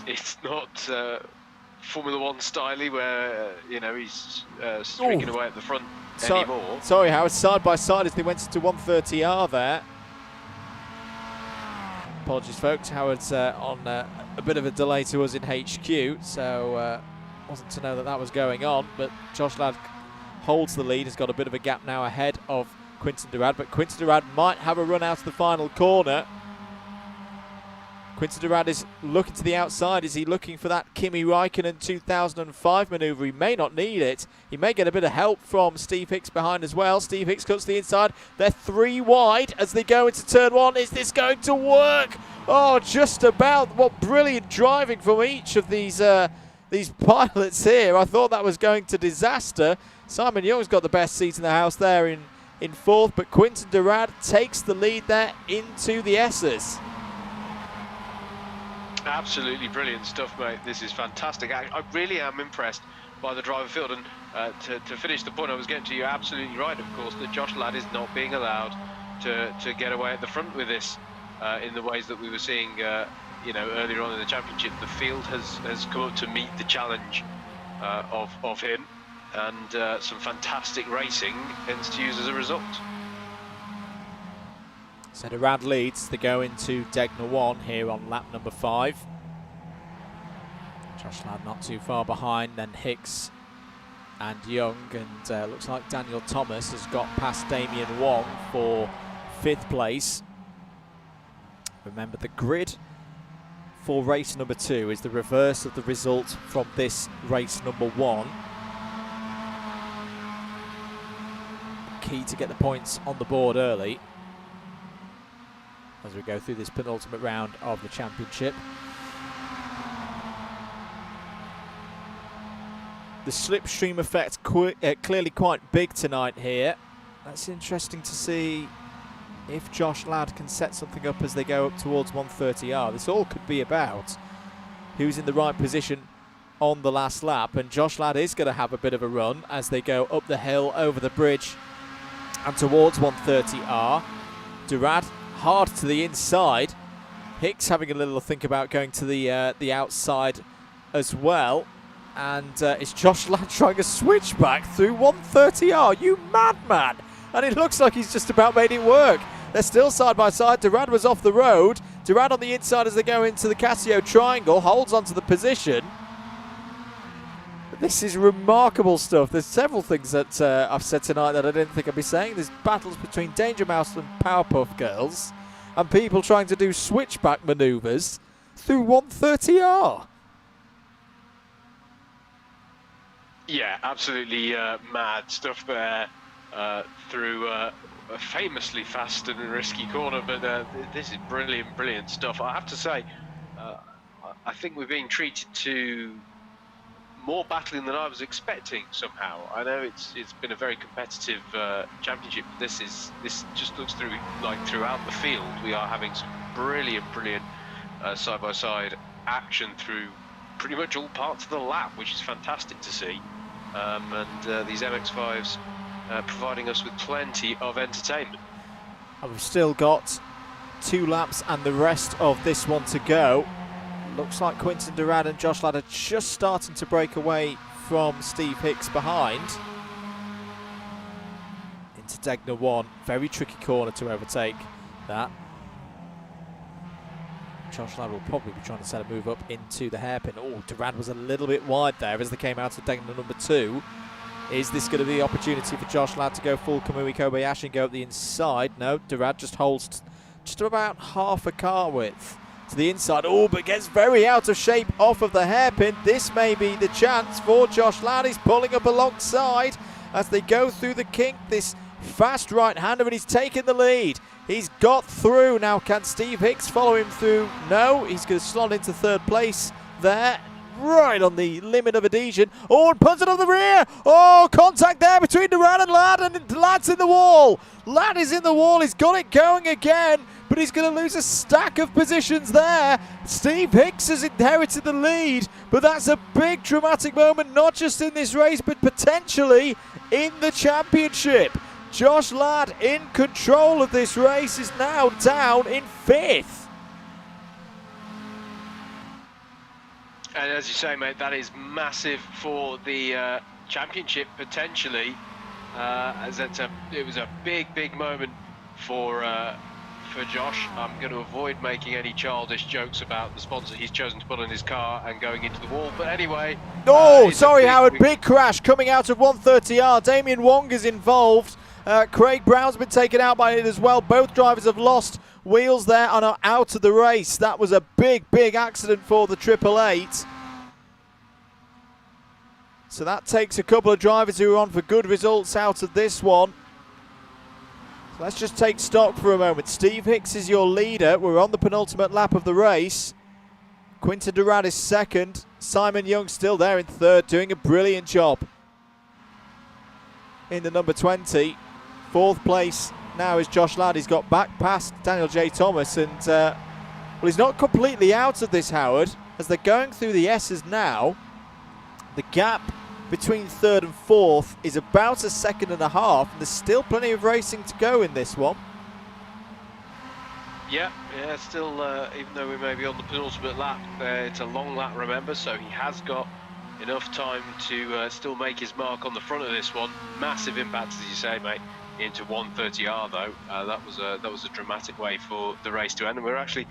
it's not Formula One styly, where you know he's streaking away at the front anymore. Sorry, Howard. Side by side as they went into 130R there. Apologies, folks. Howard's on a bit of a delay to us in HQ, so wasn't to know that was going on. But Josh Ladd holds the lead. Has got a bit of a gap now ahead of Quinten de Rad, but Quinten de Rad might have a run out of the final corner. Quinten de Rad is looking to the outside. Is he looking for that Kimi Räikkönen 2005 manoeuvre? He may not need it. He may get a bit of help from Steve Hicks behind as well. Steve Hicks cuts to the inside. They're 3 wide as they go into turn 1. Is this going to work? Oh, just about. What brilliant driving from each of these pilots here. I thought that was going to disaster. Simon Young's got the best seat in the house there in 4th, but Quinten de Rad takes the lead there into the S's. Absolutely brilliant stuff, mate. This is fantastic. I really am impressed by the driver field. And to finish the point I was getting to, you're absolutely right, of course, that Josh Ladd is not being allowed to get away at the front with this in the ways that we were seeing, you know, earlier on in the championship. The field has come up to meet the challenge of him, and some fantastic racing ensues as a result. So Durad leads. They go into Degner 1 here on lap number 5. Josh Ladd not too far behind, then Hicks and Young, and looks like Daniel Thomas has got past Damien Wong for 5th place. Remember, the grid for race number 2 is the reverse of the result from this race number 1. Key to get the points on the board early as we go through this penultimate round of the championship. The slipstream effect clearly quite big tonight here. That's interesting to see if Josh Ladd can set something up as they go up towards 130R. This all could be about who's in the right position on the last lap, and Josh Ladd is going to have a bit of a run as they go up the hill, over the bridge and towards 130R. Durad hard to the inside. Hicks having a little think about going to the outside as well. And it's Josh Ladd trying a switchback through 130R. You madman! And it looks like he's just about made it work. They're still side by side. Durad was off the road. Durad on the inside as they go into the Casio triangle. Holds onto the position. This is remarkable stuff. There's several things that I've said tonight that I didn't think I'd be saying. There's battles between Danger Mouse and Powerpuff Girls, and people trying to do switchback manoeuvres through 130R. Yeah, absolutely mad stuff there through a famously fast and risky corner, but this is brilliant stuff. I have to say, I think we're being treated to more battling than I was expecting somehow. I know it's been a very competitive championship. This just looks throughout the field we are having some brilliant side-by-side action through pretty much all parts of the lap, which is fantastic to see. And these MX-5s providing us with plenty of entertainment. And we've still got 2 laps and the rest of this one to go. Looks like Quinton Durad and Josh Ladd are just starting to break away from Steve Hicks behind. Into Degner 1. Very tricky corner to overtake that. Josh Ladd will probably be trying to set a move up into the hairpin. Oh, Durad was a little bit wide there as they came out of Degner number 2. Is this going to be the opportunity for Josh Ladd to go full Kamui Kobayashi and go up the inside? No, Durad just holds just about half a car width to the inside. Oh, but gets very out of shape off of the hairpin. This may be the chance for Josh Ladd. He's pulling up alongside as they go through the kink. This fast right-hander, and he's taken the lead. He's got through. Now, can Steve Hicks follow him through? No, he's going to slot into 3rd place there. Right on the limit of adhesion. Oh, and puts it on the rear. Oh, contact there between Durad and Ladd, and Ladd's in the wall. Ladd is in the wall. He's got it going again, but he's going to lose a stack of positions there. Steve Hicks has inherited the lead, but that's a big dramatic moment, not just in this race, but potentially in the championship. Josh Ladd in control of this race is now down in 5th. And as you say, mate, that is massive for the championship potentially. As it was a big moment for Josh. I'm going to avoid making any childish jokes about the sponsor he's chosen to put on his car and going into the wall. But anyway. Oh, sorry, Howard. Big crash coming out of 130R. Damien Wong is involved. Craig Brown's been taken out by it as well. Both drivers have lost wheels there and are out of the race. That was a big accident for the 888. So that takes a couple of drivers who are on for good results out of this one. So let's just take stock for a moment. Steve Hicks is your leader. We're on the penultimate lap of the race. Quinton Durad is 2nd. Simon Young still there in 3rd, doing a brilliant job in the number 20. 4th place now is Josh Ladd. He's got back past Daniel J. Thomas, and Well, he's not completely out of this, Howard, as they're going through the S's now. The gap between third and fourth is about a second and a half, and there's still plenty of racing to go in this one. Yeah, still, even though we may be on the penultimate lap, it's a long lap, remember, so he has got enough time to still make his mark on the front of this one. Massive impact, as you say, mate, into 130R though. That was a dramatic way for the race to end, and we're actually,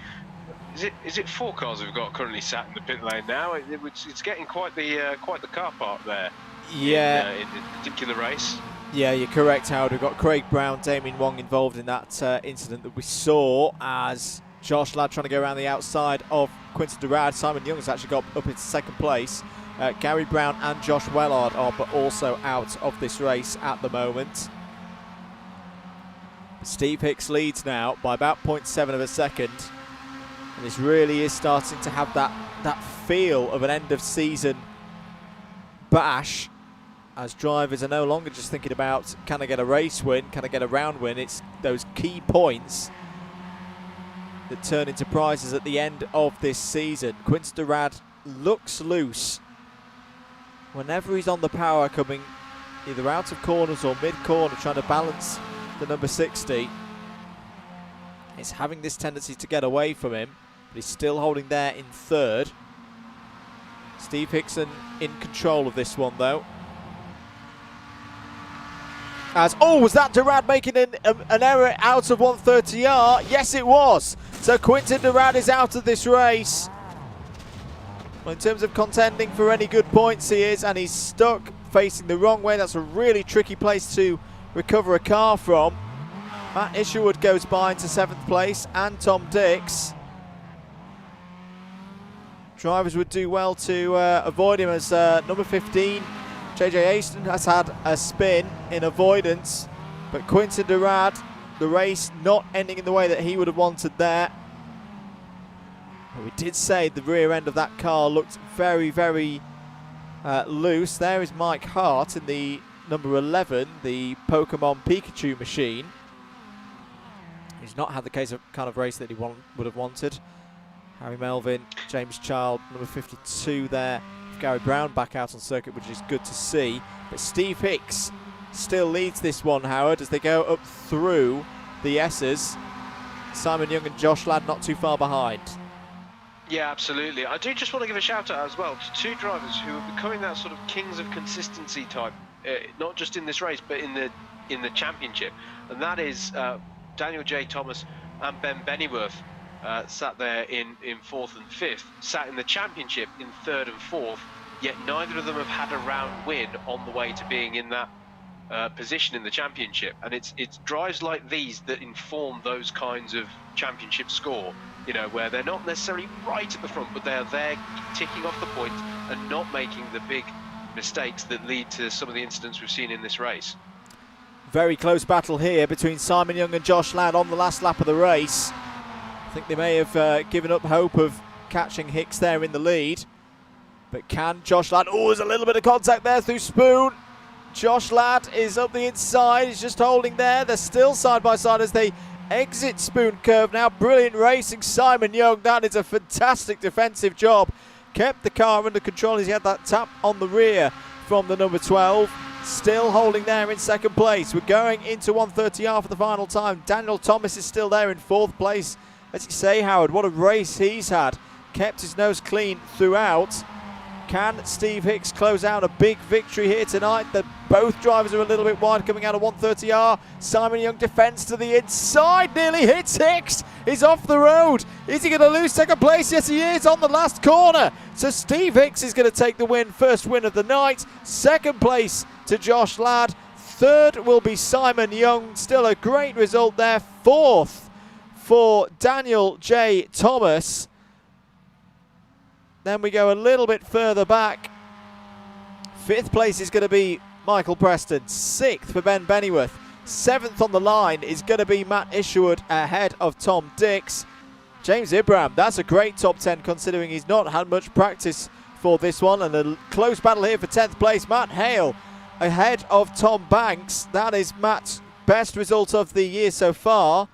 is it 4 cars we've got currently sat in the pit lane now? It's getting quite the car park there. Yeah. In this particular race. Yeah, you're correct, Howard. We've got Craig Brown, Damien Wong involved in that incident that we saw as Josh Ladd trying to go around the outside of Quinton Durad. Simon Young has actually got up into second place. Gary Brown and Josh Wellard are but also out of this race at the moment. Steve Hicks leads now by about 0.7 of a second. And this really is starting to have that feel of an end of season bash, as drivers are no longer just thinking about, can I get a race win, can I get a round win? It's those key points that turn into prizes at the end of this season. Quinton Durad looks loose whenever he's on the power, coming either out of corners or mid-corner, trying to balance the number 60. It's having this tendency to get away from him, but he's still holding there in third. Steve Hickson in control of this one though. Was that Durad making an error out of 130R? Yes, it was. So Quinton Durad is out of this race. Well, in terms of contending for any good points, he is, and he's stuck facing the wrong way. That's a really tricky place to recover a car from. Matt Isherwood goes by into 7th place, and Tom Dix. Drivers would do well to avoid him, as number 15, JJ Aston, has had a spin in avoidance, but Quinton Durad, the race not ending in the way that he would have wanted there. But we did say the rear end of that car looked very, very loose. There is Mike Hart in the number 11, the Pokemon Pikachu machine. He's not had the kind of race that he would have wanted. Harry Melvin, James Child, number 52 there. Gary Brown back out on circuit, which is good to see. But Steve Hicks still leads this one, Howard, as they go up through the S's. Simon Young and Josh Ladd not too far behind. Yeah, absolutely. I do just want to give a shout out as well to 2 drivers who are becoming that sort of kings of consistency type, not just in this race, but in the championship. And that is Daniel J. Thomas and Ben Bennyworth. Sat there in 4th and 5th, sat in the championship in 3rd and 4th, yet neither of them have had a round win on the way to being in that position in the championship. And it's drives like these that inform those kinds of championship score, you know, where they're not necessarily right at the front, but they're there ticking off the points and not making the big mistakes that lead to some of the incidents we've seen in this race. Very close battle here between Simon Young and Josh Ladd on the last lap of the race. I think they may have given up hope of catching Hicks there in the lead. But can Josh Ladd... Oh, there's a little bit of contact there through Spoon. Josh Ladd is up the inside. He's just holding there. They're still side by side as they exit Spoon curve now. Brilliant racing, Simon Young. That is a fantastic defensive job. Kept the car under control as he had that tap on the rear from the number 12. Still holding there in 2nd place. We're going into 130R for the final time. Daniel Thomas is still there in 4th place. As you say, Howard, what a race he's had. Kept his nose clean throughout. Can Steve Hicks close out a big victory here tonight? Both drivers are a little bit wide coming out of 130R. Simon Young defends to the inside, nearly hits Hicks. He's off the road. Is he going to lose 2nd place? Yes, he is on the last corner. So Steve Hicks is going to take the win. First win of the night. 2nd place to Josh Ladd. 3rd will be Simon Young. Still a great result there. 4th for Daniel J. Thomas. Then we go a little bit further back. 5th place is going to be Michael Preston. 6th for Ben Bennyworth. 7th on the line is going to be Matt Isherwood ahead of Tom Dix. James Ibram, that's a great top 10 considering he's not had much practice for this one. And a close battle here for 10th place. Matt Hale ahead of Tom Banks. That is Matt's best result of the year so far.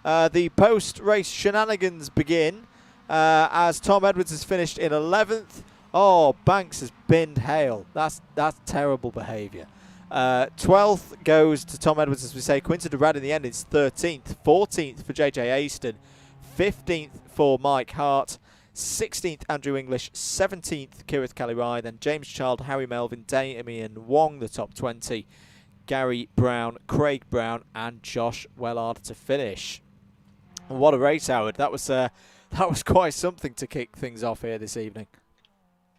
The post-race shenanigans begin as Tom Edwards has finished in 11th. Oh, Banks has binned Hale. That's terrible behaviour. 12th goes to Tom Edwards, as we say. Quinton Durrad in the end is 13th. 14th for JJ Aston. 15th for Mike Hart. 16th Andrew English. 17th Kirith Kalirai. Then James Child, Harry Melvin, Damien Wong, the top 20. Gary Brown, Craig Brown, and Josh Wellard to finish. What a race, Howard. That was quite something to kick things off here this evening.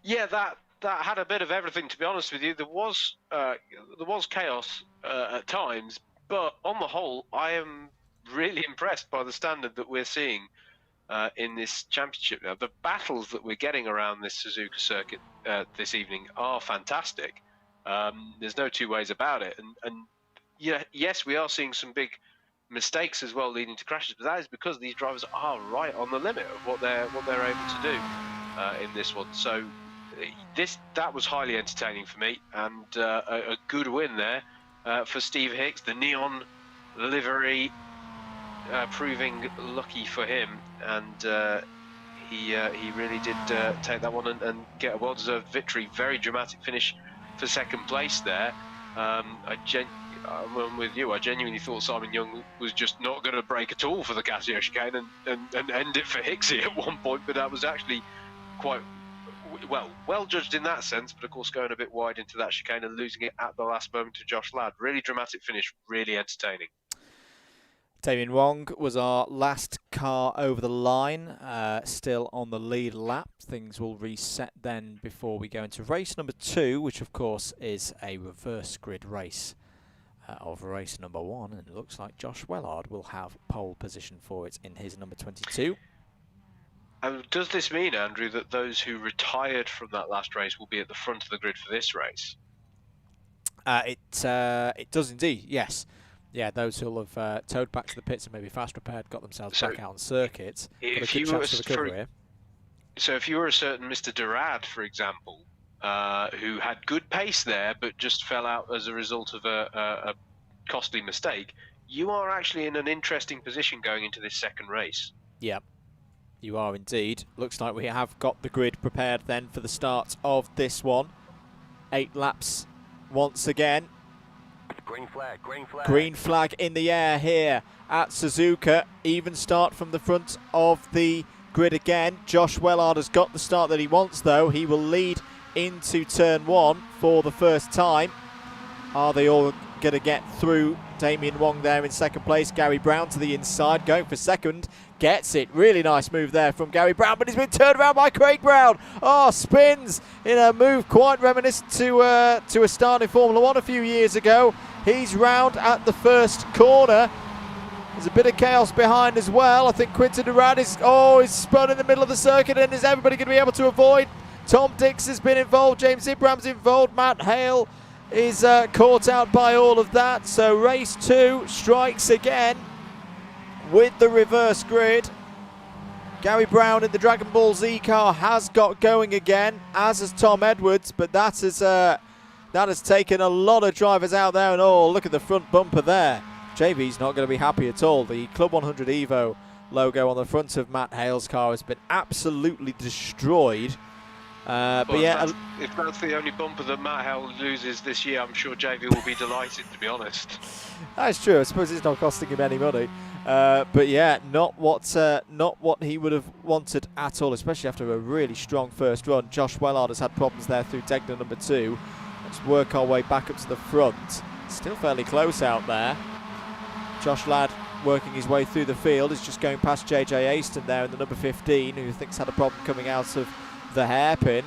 Yeah, that had a bit of everything, to be honest with you. There was chaos at times, but on the whole, I am really impressed by the standard that we're seeing in this championship now. The battles that we're getting around this Suzuka circuit this evening are fantastic. There's no two ways about it. And yeah, yes, we are seeing some big mistakes as well, leading to crashes, but that is because these drivers are right on the limit of what they're able to do in this one. So that was highly entertaining for me, and a good win there for Steve Hicks. The neon livery proving lucky for him, and he really did take that one and get a well-deserved victory. Very dramatic finish for second place there. I'm with you. I genuinely thought Simon Young was just not going to break at all for the Casio chicane and end it for Hicksy at one point, but that was actually quite well judged in that sense, but of course going a bit wide into that chicane and losing it at the last moment to Josh Ladd. Really dramatic finish, really entertaining. Damien Wong was our last car over the line, still on the lead lap. Things will reset then before we go into race number 2, which of course is a reverse grid race of race number 1, and it looks like Josh Wellard will have pole position for it in his number 22. Does this mean, Andrew, that those who retired from that last race will be at the front of the grid for this race? It does indeed, yes. Yeah, those who'll have towed back to the pits and maybe fast repaired, got themselves back out on circuit. If you were if you were a certain Mr. Durrad, for example, who had good pace there but just fell out as a result of a costly mistake, you are actually in an interesting position going into this second race. Yeah. You are indeed. Looks like we have got the grid prepared then for the start of this one. 8 laps once again. Green flag, green flag. Green flag in the air here at Suzuka. Even start from the front of the grid again. Josh Wellard has got the start that he wants though. He will lead into turn 1 for the first time. Are they all going to get through? Damien Wong there in second place. Gary Brown to the inside, going for second. Gets it. Really nice move there from Gary Brown, but he's been turned around by Craig Brown. Oh, spins in a move quite reminiscent to a start in Formula 1 a few years ago. He's round at the first corner. There's a bit of chaos behind as well. I think Quinton Durrad is spun in the middle of the circuit, and is everybody going to be able to avoid? Tom Dix has been involved. James Ibram's involved. Matt Hale is caught out by all of that. So race 2 strikes again with the reverse grid. Gary Brown in the Dragon Ball Z car has got going again, as has Tom Edwards, but that has taken a lot of drivers out there, and oh, look at the front bumper there. JB's not going to be happy at all. The Club 100 Evo logo on the front of Matt Hale's car has been absolutely destroyed. But yeah, if that's the only bumper that Matt Hale loses this year, I'm sure JB will be delighted, to be honest. That's true. I suppose it's not costing him any money. But yeah, not what he would have wanted at all, especially after a really strong first run. Josh Wellard has had problems there through Degner number 2. Let's work our way back up to the front. Still fairly close out there. Josh Ladd working his way through the field is just going past JJ Aston there in the number 15, who thinks had a problem coming out of the hairpin.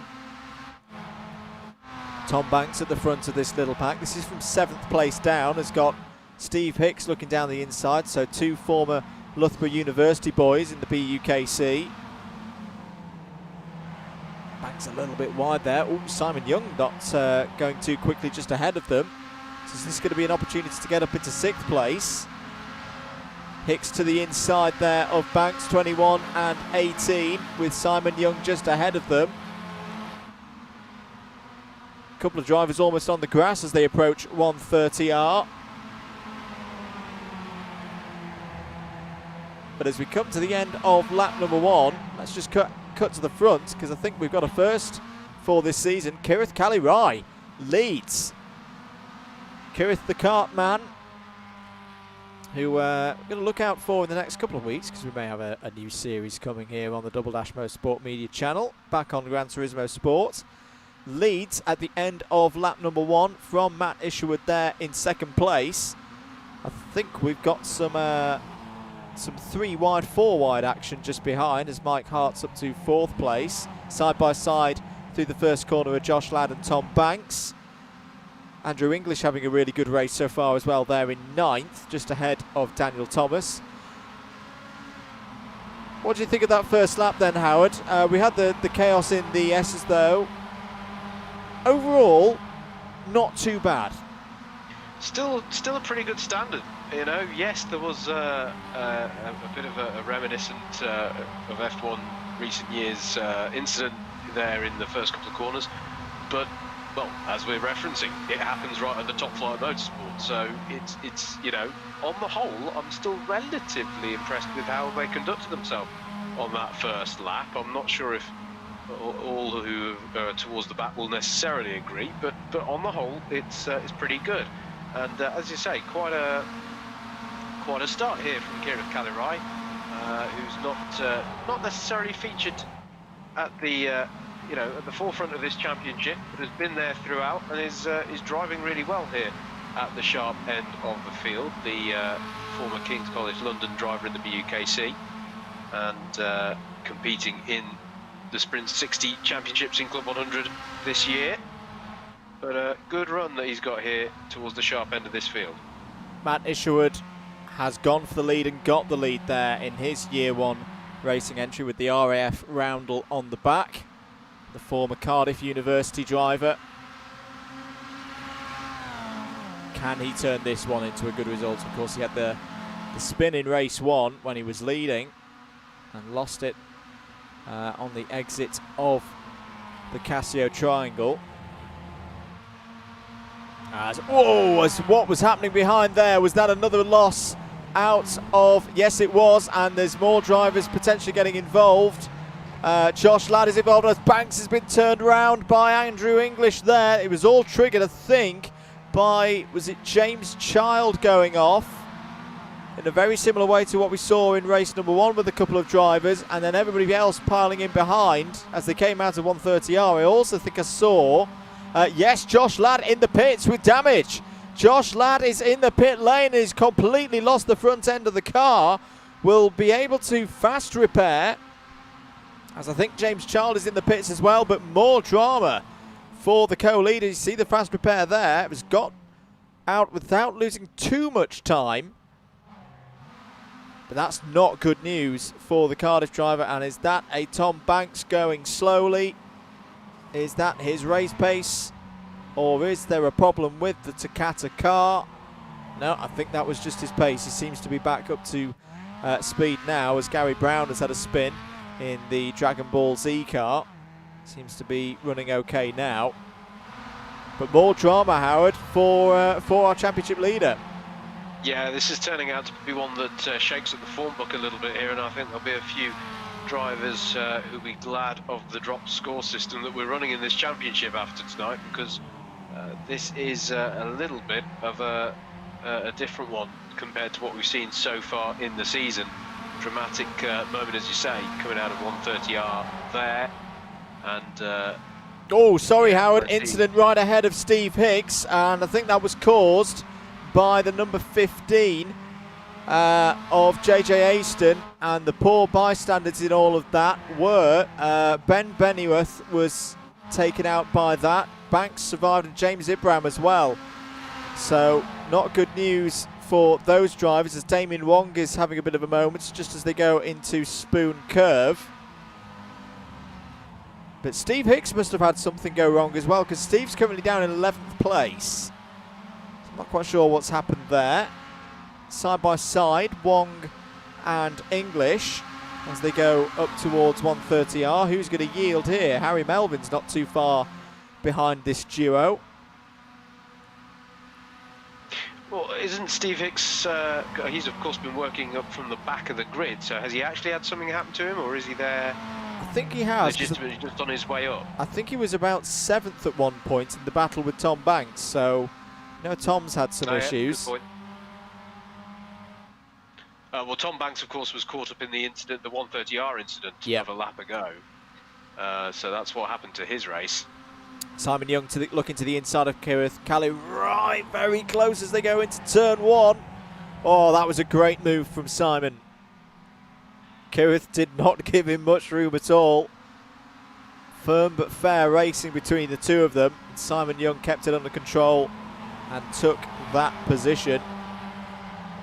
Tom Banks at the front of this little pack. This is from 7th place down. Has got Steve Hicks looking down the inside, so 2 former Loughborough University boys in the BUKC. Banks a little bit wide there. Oh, Simon Young not going too quickly just ahead of them. So is this going to be an opportunity to get up into 6th place? Hicks to the inside there of Banks, 21 and 18, with Simon Young just ahead of them. A couple of drivers almost on the grass as they approach 130R. But as we come to the end of lap number 1, let's just cut to the front, because I think we've got a first for this season. Kirith Kalirai leads. Kirith, the kart man, who we're going to look out for in the next couple of weeks, because we may have a new series coming here on the Double Dash Motorsport Media channel, back on Gran Turismo Sport. Leads at the end of lap number 1 from Matt Isherwood there in second place. I think we've got some 3 wide, 4 wide action just behind as Mike Hart's up to 4th place. Side by side through the first corner are Josh Ladd and Tom Banks. Andrew English having a really good race so far as well there in 9th, just ahead of Daniel Thomas. What do you think of that first lap then, Howard? We had the chaos in the S's though. Overall, not too bad. Still a pretty good standard. You know, yes, there was a bit of a reminiscent of F1 recent years incident there in the first couple of corners, but well, as we're referencing, it happens right under top flight motorsport. So it's you know, on the whole, I'm still relatively impressed with how they conducted themselves on that first lap. I'm not sure if all who are towards the back will necessarily agree, but on the whole, it's pretty good. And as you say, quite a start here from Kirith Kalirai, who's not necessarily featured at the you know, at the forefront of this championship, but has been there throughout and is driving really well here at the sharp end of the field. The former King's College London driver in the BUKC, and competing in the Sprint 60 Championships in Club 100 this year. But a good run that he's got here towards the sharp end of this field. Matt Isherwood has gone for the lead and got the lead there in his year 1 racing entry with the RAF roundel on the back. The former Cardiff University driver. Can he turn this one into a good result? Of course, he had the spin in race 1 when he was leading and lost it on the exit of the Casio Triangle. As what was happening behind there? Was that another loss out of... Yes, it was, and there's more drivers potentially getting involved. Josh Ladd is involved as Banks has been turned around by Andrew English there. It was all triggered, I think, by, was it James Child going off in a very similar way to what we saw in race number 1 with a couple of drivers, and then everybody else piling in behind as they came out of 130R. I also think I saw, yes, Josh Ladd in the pits with damage. Josh Ladd is in the pit lane and he's completely lost the front end of the car. Will be able to fast repair, as I think James Child is in the pits as well, but more drama for the co-leader. You see the fast repair there. It was got out without losing too much time. But that's not good news for the Cardiff driver. And is that a Tom Banks going slowly? Is that his race pace? Or is there a problem with the Takata car? No, I think that was just his pace. He seems to be back up to speed now, as Gary Brown has had a spin in the Dragon Ball Z car. Seems to be running okay now. But more drama, Howard, for our championship leader. Yeah, this is turning out to be one that shakes up the form book a little bit here, and I think there'll be a few drivers who'll be glad of the drop score system that we're running in this championship after tonight, because this is a little bit of a different one compared to what we've seen so far in the season. Dramatic moment, as you say, coming out of 130R there, and oh, sorry, Howard, incident right ahead of Steve Hicks, and I think that was caused by the number 15 of JJ Aston, and the poor bystanders in all of that were Ben Bennyworth was taken out by that. Banks survived, and James Ibrahim as well. So not good news for those drivers, as Damien Wong is having a bit of a moment just as they go into Spoon Curve. But Steve Hicks must have had something go wrong as well, because Steve's currently down in 11th place. So I'm not quite sure what's happened there. Side by side, Wong and English as they go up towards 130R. Who's going to yield here? Harry Melvin's not too far behind this duo. Well, isn't Steve Hicks, he's of course been working up from the back of the grid, so has he actually had something happen to him, or is he there I think he has. legitimately just on his way up? I think he was about 7th at one point in the battle with Tom Banks, so you know Tom's had some issues. Good point. Well, Tom Banks, of course, was caught up in the incident, the 130R incident of a lap ago. So that's what happened to his race. Simon Young looking to the inside of Kirith. Callie right very close as they go into turn 1. Oh, that was a great move from Simon. Kirith did not give him much room at all. Firm but fair racing between the two of them. Simon Young kept it under control and took that position.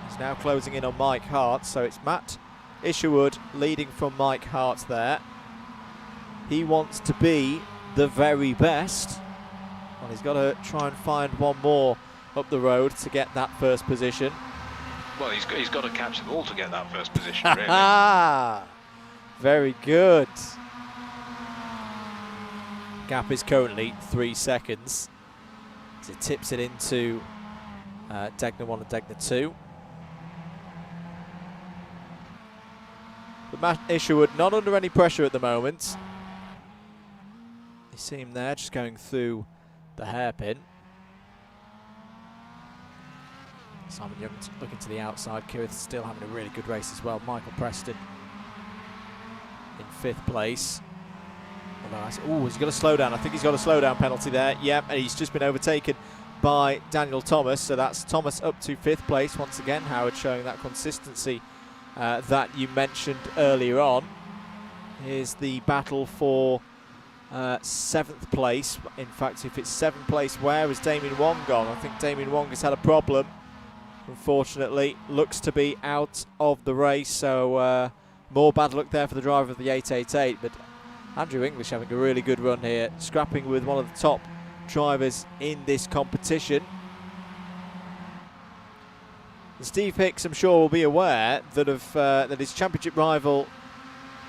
He's now closing in on Mike Hart, so it's Matt Isherwood leading from Mike Hart there. He wants to be the very best. Well, he's got to try and find one more up the road to get that first position. Well, he's got to catch them all to get that first position, really. Very good. Gap is currently 3 seconds. As it tips it into Degner 1 and Degner 2. But Matt Isherwood not under any pressure at the moment. You see him there just going through the hairpin. Simon Young looking to the outside. Kirith still having a really good race as well. Michael Preston in 5th place. Oh, he's got a slowdown. I think he's got a slowdown penalty there. Yep, and he's just been overtaken by Daniel Thomas. So that's Thomas up to 5th place. Once again, Howard showing that consistency that you mentioned earlier on. Here's the battle for 7th place. In fact, if it's 7th place, where has Damien Wong gone? I think Damien Wong has had a problem. Unfortunately, looks to be out of the race. So more bad luck there for the driver of the 888. But Andrew English having a really good run here, scrapping with one of the top drivers in this competition. And Steve Hicks, I'm sure, will be aware that that his championship rival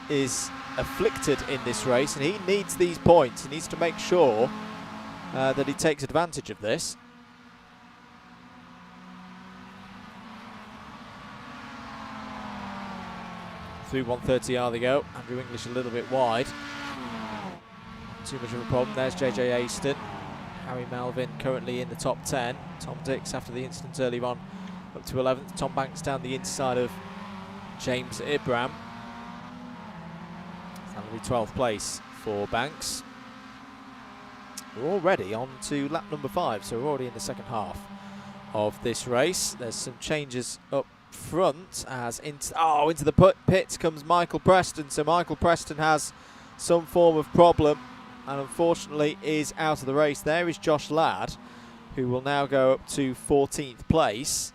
is afflicted in this race, and he needs these points. He needs to make sure that he takes advantage of this. Through 130R they go. Andrew English a little bit wide. Too much of a problem. There's JJ Aston. Harry Melvin currently in the top 10. Tom Dix after the incident earlier on up to 11th. Tom Banks down the inside of James Ibram. That'll be 12th place for Banks. We're already on to lap number 5, so we're already in the second half of this race. There's some changes up front as into the pits comes Michael Preston. So Michael Preston has some form of problem and unfortunately is out of the race. There is Josh Ladd, who will now go up to 14th place.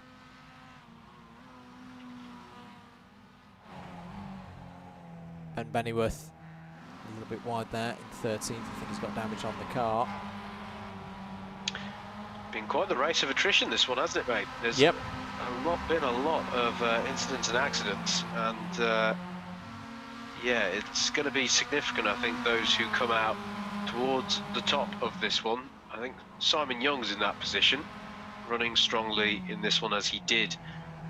Ben Bennyworth a little bit wide there in 13th. I think he's got damage on the car. Been quite the race of attrition, this one, hasn't it, mate? There's been a lot of incidents and accidents, and yeah, it's going to be significant. I think those who come out towards the top of this one, I think Simon Young's in that position, running strongly in this one as he did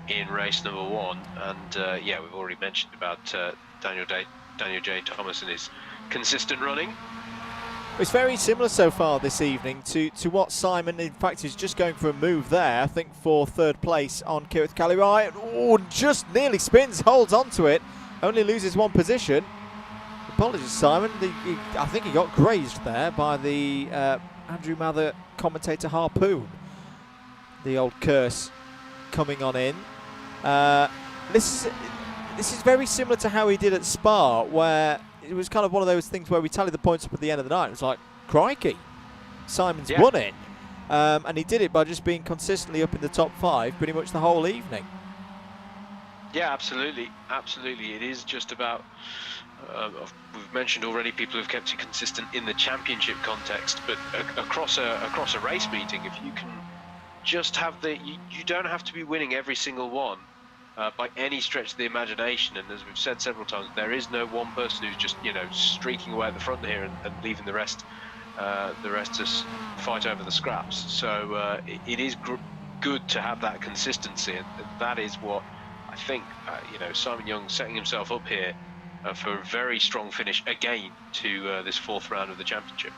in race number 1, and yeah, we've already mentioned about Daniel J. Thomas and his consistent running. It's very similar so far this evening to what Simon, in fact, is just going for a move there, I think, for 3rd place on Kirith Kalirai. Oh, just nearly spins, holds onto it, only loses 1 position. Apologies, Simon. I think he got grazed there by the Andrew Mather commentator Harpoon. The old curse coming on in. This is very similar to how he did at Spa, where it was kind of one of those things where we tallied the points up at the end of the night. It was like, crikey, Simon's won it. And he did it by just being consistently up in the top 5 pretty much the whole evening. Yeah, absolutely. Absolutely. It is just about, we've mentioned already people who've kept it consistent in the championship context, but across a race meeting, if you can just have you don't have to be winning every single one. By any stretch of the imagination, and as we've said several times, there is no one person who's just streaking away at the front here and leaving the rest to fight over the scraps. So it is good to have that consistency, and that is what I think, you know, Simon Young setting himself up here for a very strong finish again to this 4th round of the championship.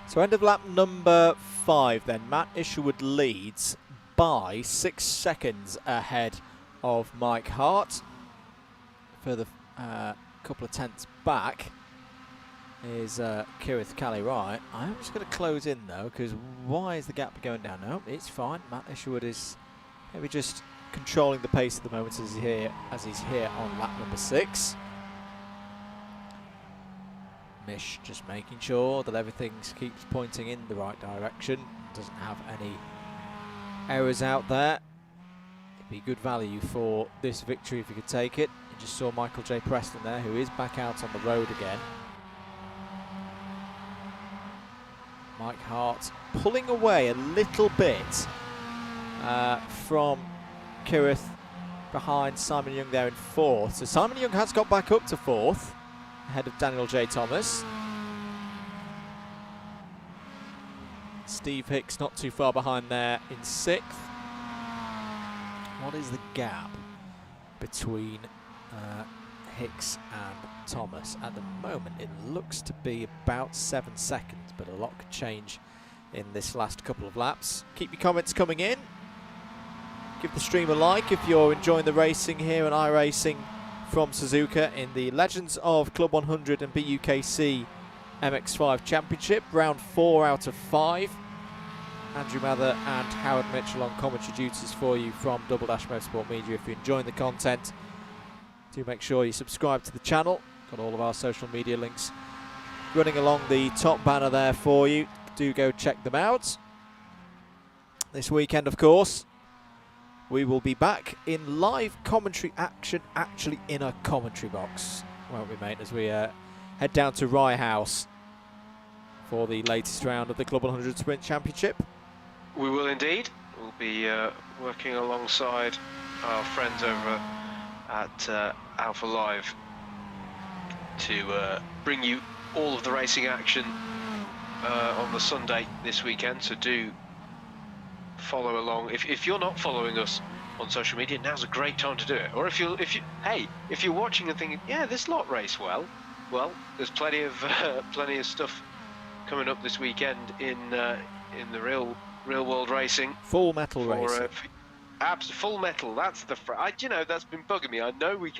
So end of lap number 5 then. Matt Isherwood leads by 6 seconds ahead of Mike Hart. Further couple of tenths back is Kirith Cali-Wright. I'm just going to close in though, because why is the gap going down? No, it's fine. Matt Isherwood is maybe just controlling the pace at the moment as he's here on lap number 6. Mish just making sure that everything keeps pointing in the right direction, doesn't have any errors out there. It'd be good value for this victory if he could take it. You just saw Michael J. Preston there, who is back out on the road again. Mike Hart pulling away a little bit from Kirith behind Simon Young there in 4th. So Simon Young has got back up to 4th, ahead of Daniel J. Thomas. Steve Hicks not too far behind there in 6th. What is the gap between Hicks and Thomas? At the moment it looks to be about 7 seconds, but a lot could change in this last couple of laps. Keep your comments coming in. Give the stream a like if you're enjoying the racing here on iRacing from Suzuka in the Legends of Club 100 and BUKC MX-5 Championship, round 4 out of 5. Andrew Mather and Howard Mitchell on commentary duties for you from Double Dash Motorsport Media. If you're enjoying the content, do make sure you subscribe to the channel. Got all of our social media links running along the top banner there for you. Do go check them out. This weekend, of course, we will be back in live commentary action, actually in a commentary box, won't we, mate, as we head down to Rye House for the latest round of the Club 100 Sprint Championship. We will indeed. We'll be working alongside our friends over at Alpha Live to bring you all of the racing action on the Sunday this weekend, so do follow along. If you're not following us on social media, now's a great time to do it. Or if you're watching and thinking, yeah, this lot race well, there's plenty of stuff coming up this weekend in the real world racing. Full metal racing. Full metal. That's the you know, that's been bugging me. I know we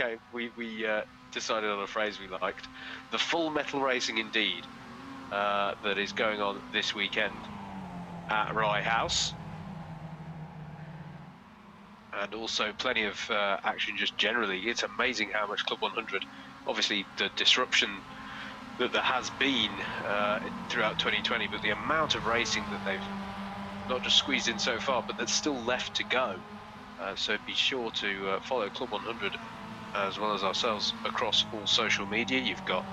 decided on a phrase we liked. The full metal racing indeed. That is going on this weekend at Rye House. And also plenty of action just generally. It's amazing how much Club 100, obviously the disruption that there has been throughout 2020, but the amount of racing that they've not just squeezed in so far, but that's still left to go. So be sure to follow Club 100 as well as ourselves across all social media. You've got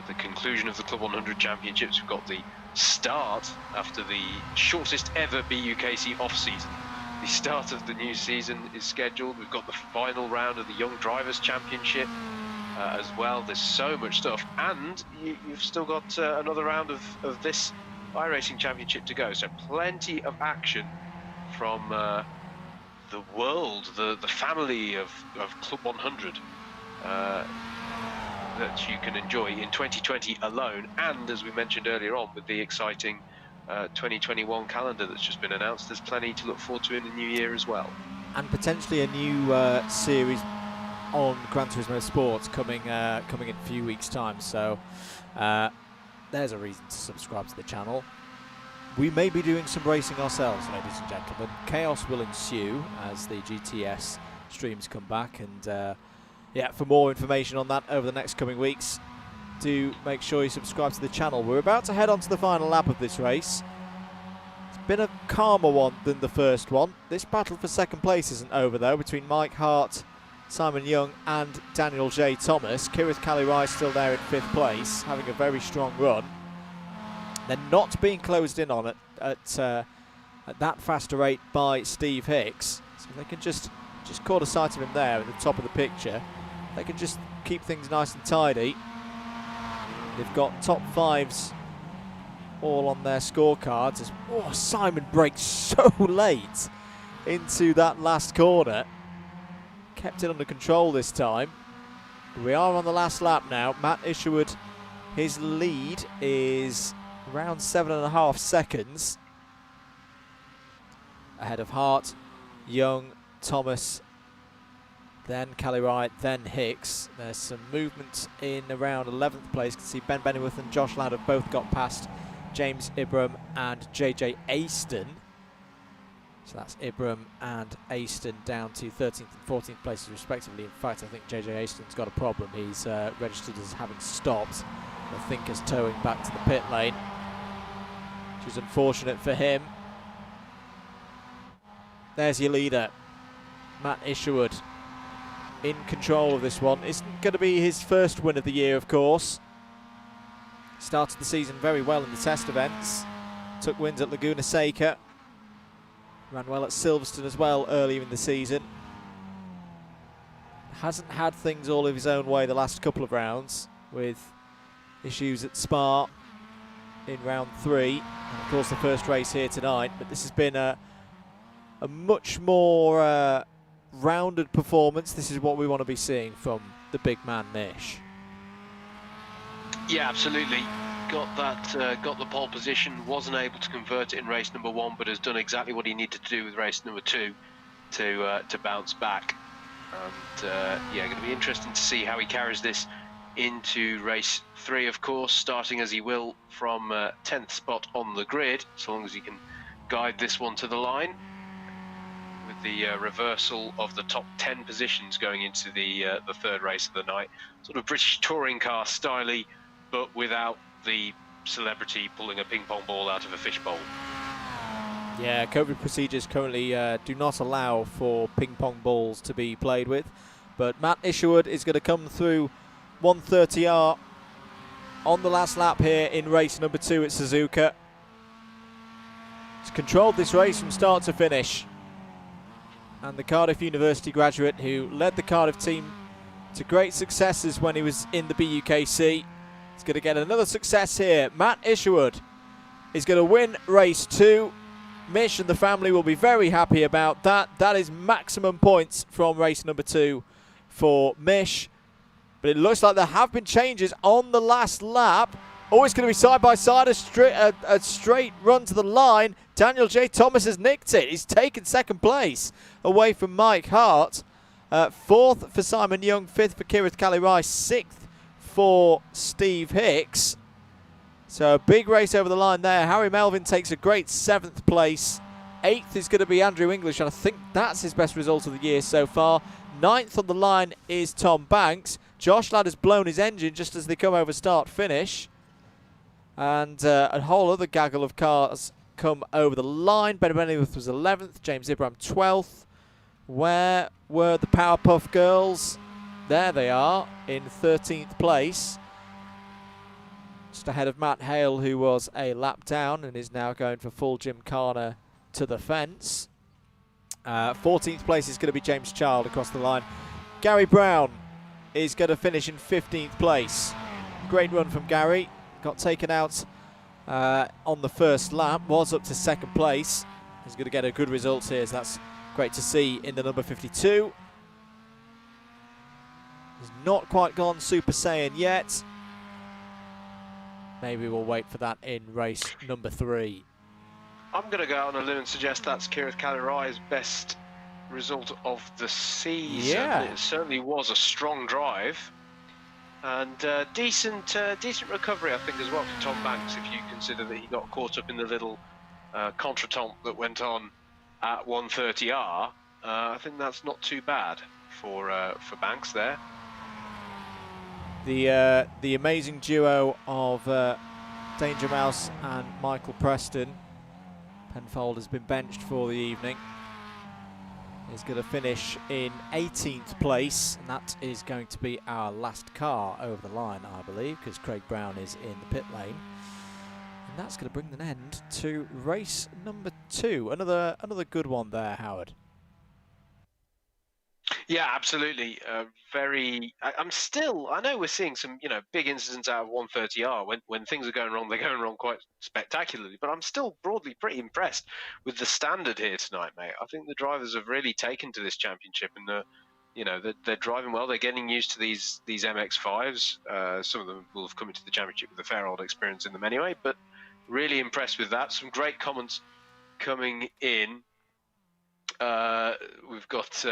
the conclusion of the Club 100 Championships. We've got the start after the shortest ever BUKC off-season. The start of the new season is scheduled. We've got the final round of the Young Drivers Championship as well. There's so much stuff, and you've still got another round of this iRacing Championship to go. So plenty of action from the world, the family of Club 100 that you can enjoy in 2020 alone, and as we mentioned earlier on, with the exciting 2021 calendar that's just been announced, there's plenty to look forward to in the new year as well. And potentially a new series on Gran Turismo Sports coming in a few weeks' time. So there's a reason to subscribe to the channel. We may be doing some racing ourselves, ladies and gentlemen. Chaos will ensue as the GTS streams come back, and yeah, for more information on that over the next coming weeks, do make sure you subscribe to the channel. We're about to head on to the final lap of this race. It's been a calmer one than the first one. This battle for second place isn't over though, between Mike Hart, Simon Young and Daniel J. Thomas. Kirith Cali-Wright still there in 5th place, having a very strong run. They're not being closed in on at that faster rate by Steve Hicks. So if they can just caught a sight of him there at the top of the picture, they can just keep things nice and tidy. They've got top 5s all on their scorecards. As Simon braked so late into that last corner. Kept it under control this time. We are on the last lap now. Matt Isherwood, his lead is around 7.5 seconds. Ahead of Hart, Young, Thomas, then Callie Wright, then Hicks. There's some movement in around 11th place. You can see Ben Bennyworth and Josh Ladd have both got past James Ibram and JJ Aston. So that's Ibram and Aston down to 13th and 14th places respectively. In fact, I think JJ Aston's got a problem. He's registered as having stopped. I think is towing back to the pit lane, which is unfortunate for him. There's your leader, Matt Isherwood, in control of this one. Isn't going to be his first win of the year, of course. Started the season very well in the test events. Took wins at Laguna Seca. Ran well at Silverstone as well earlier in the season. Hasn't had things all of his own way the last couple of rounds, with issues at Spa in round 3. And of course the first race here tonight. But this has been a much more rounded performance. This is what we want to be seeing from the big man Mish. Yeah, absolutely. Got the pole position, wasn't able to convert it in race number 1, but has done exactly what he needed to do with race number 2 to bounce back. And yeah, going to be interesting to see how he carries this into race 3, of course, starting as he will from 10th spot on the grid, so long as he can guide this one to the line, with the reversal of the top 10 positions going into the third race of the night. Sort of British touring car styly, but without the celebrity pulling a ping pong ball out of a fishbowl. Yeah, COVID procedures currently do not allow for ping pong balls to be played with. But Matt Isherwood is going to come through 130R on the last lap here in race number 2 at Suzuka. He's controlled this race from start to finish. And the Cardiff University graduate who led the Cardiff team to great successes when he was in the BUKC. He's going to get another success here. Matt Isherwood is going to win race 2. Mish and the family will be very happy about that. That is maximum points from race number 2 for Mish. But it looks like there have been changes on the last lap. Always going to be side by side, a straight run to the line. Daniel J. Thomas has nicked it. He's taken second place away from Mike Hart. 4th for Simon Young, 5th for Kirith Callie Rice, 6th for Steve Hicks. So a big race over the line there. Harry Melvin takes a great 7th place. 8th is going to be Andrew English, and I think that's his best result of the year so far. 9th on the line is Tom Banks. Josh Ladd has blown his engine just as they come over start-finish. And a whole other gaggle of cars come over the line. Ben Bennyworth was 11th, James Ibram 12th. Where were the Powerpuff Girls? There they are in 13th place. Just ahead of Matt Hale, who was a lap down and is now going for full Gymkhana to the fence. 14th place is going to be James Child across the line. Gary Brown is going to finish in 15th place. Great run from Gary. Got taken out on the first lap. Was up to second place. He's going to get a good result here, so that's great to see in the number 52. He's not quite gone Super Saiyan yet. Maybe we'll wait for that in race number 3. I'm going to go out on a limb and suggest that's Kirith Callie Rice's best result of the season. Yeah. It certainly was a strong drive. And decent recovery, I think, as well for Tom Banks, if you consider that he got caught up in the little contretemps that went on at 130R. I think that's not too bad for Banks there. The amazing duo of Danger Mouse and Michael Preston. Penfold has been benched for the evening. He's going to finish in 18th place, and that is going to be our last car over the line, I believe, because Craig Brown is in the pit lane. And that's going to bring an end to race number 2. Another good one there, Howard. Yeah, absolutely. I know we're seeing some, big incidents out of 130R. When things are going wrong, they're going wrong quite spectacularly. But I'm still broadly pretty impressed with the standard here tonight, mate. I think the drivers have really taken to this championship, and they're driving well. They're getting used to these MX-5s. Some of them will have come into the championship with a fair old experience in them anyway. But really impressed with that. Some great comments coming in. We've got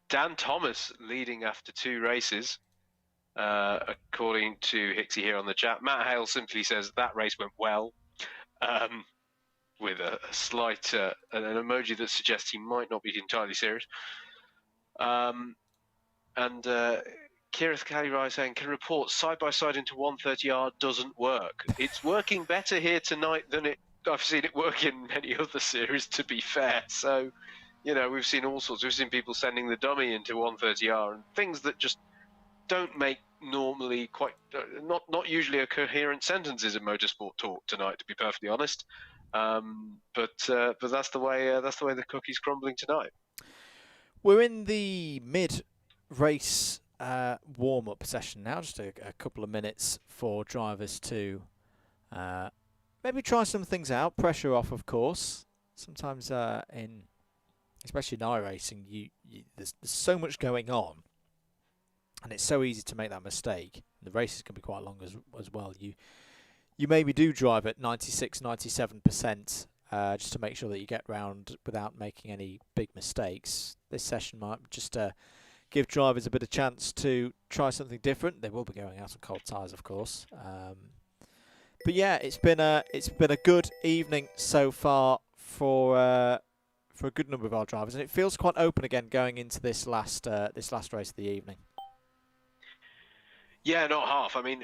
Dan Thomas leading after 2 races, according to Hicksy here on the chat. Matt Hale simply says that race went well, with a slight an emoji that suggests he might not be entirely serious. And Kirith Kalirai saying, can report side-by-side into 130R doesn't work. It's working better here tonight than I've seen it work in many other series, to be fair. So, we've seen all sorts. We've seen people sending the dummy into 130R and things that just don't make normally not usually a coherent sentences in motorsport talk tonight, to be perfectly honest. But that's the way the cookie's crumbling tonight. We're in the mid-race warm-up session now, just a couple of minutes for drivers to maybe try some things out. Pressure off, of course. Sometimes especially in iRacing, there's so much going on, and it's so easy to make that mistake. The races can be quite long as well. You maybe do drive at 96, 97%, just to make sure that you get round without making any big mistakes. This session might just give drivers a bit of chance to try something different. They will be going out on cold tyres, of course. But yeah, it's been a good evening so far for a good number of our drivers, and it feels quite open again going into this last race of the evening. Yeah, not half. I mean,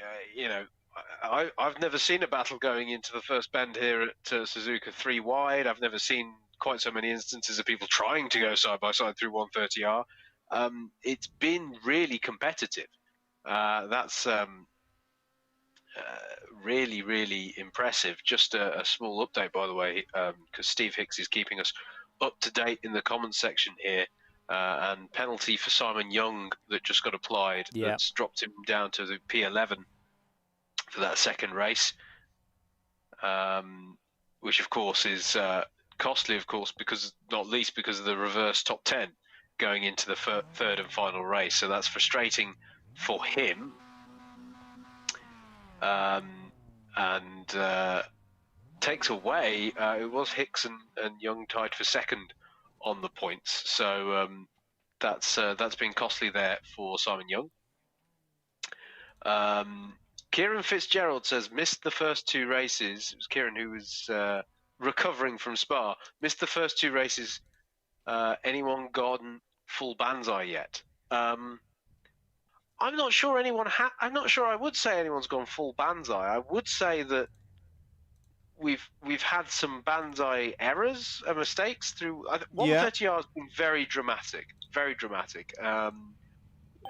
I've never seen a battle going into the first bend here at Suzuka 3 wide. I've never seen quite so many instances of people trying to go side by side through 130R. It's been really competitive. That's really, really impressive. Just a small update, by the way, because Steve Hicks is keeping us up to date in the comments section here. And penalty for Simon Young that just got applied. Yeah. That's dropped him down to the P11 for that second race, which of course is costly, of course, not least because of the reverse top 10 going into the third and final race. So that's frustrating for him. And takes away, it was Hicks and Young tied for second on the points. So that's been costly there for Simon Young. Kieran Fitzgerald says, missed the first 2 races. It was Kieran who was recovering from Spa. Missed the first 2 races. Anyone gone full Banzai yet? I'm not sure I'm not sure I would say anyone's gone full Banzai. I would say that we've had some Banzai errors and mistakes through. 130R has been very dramatic,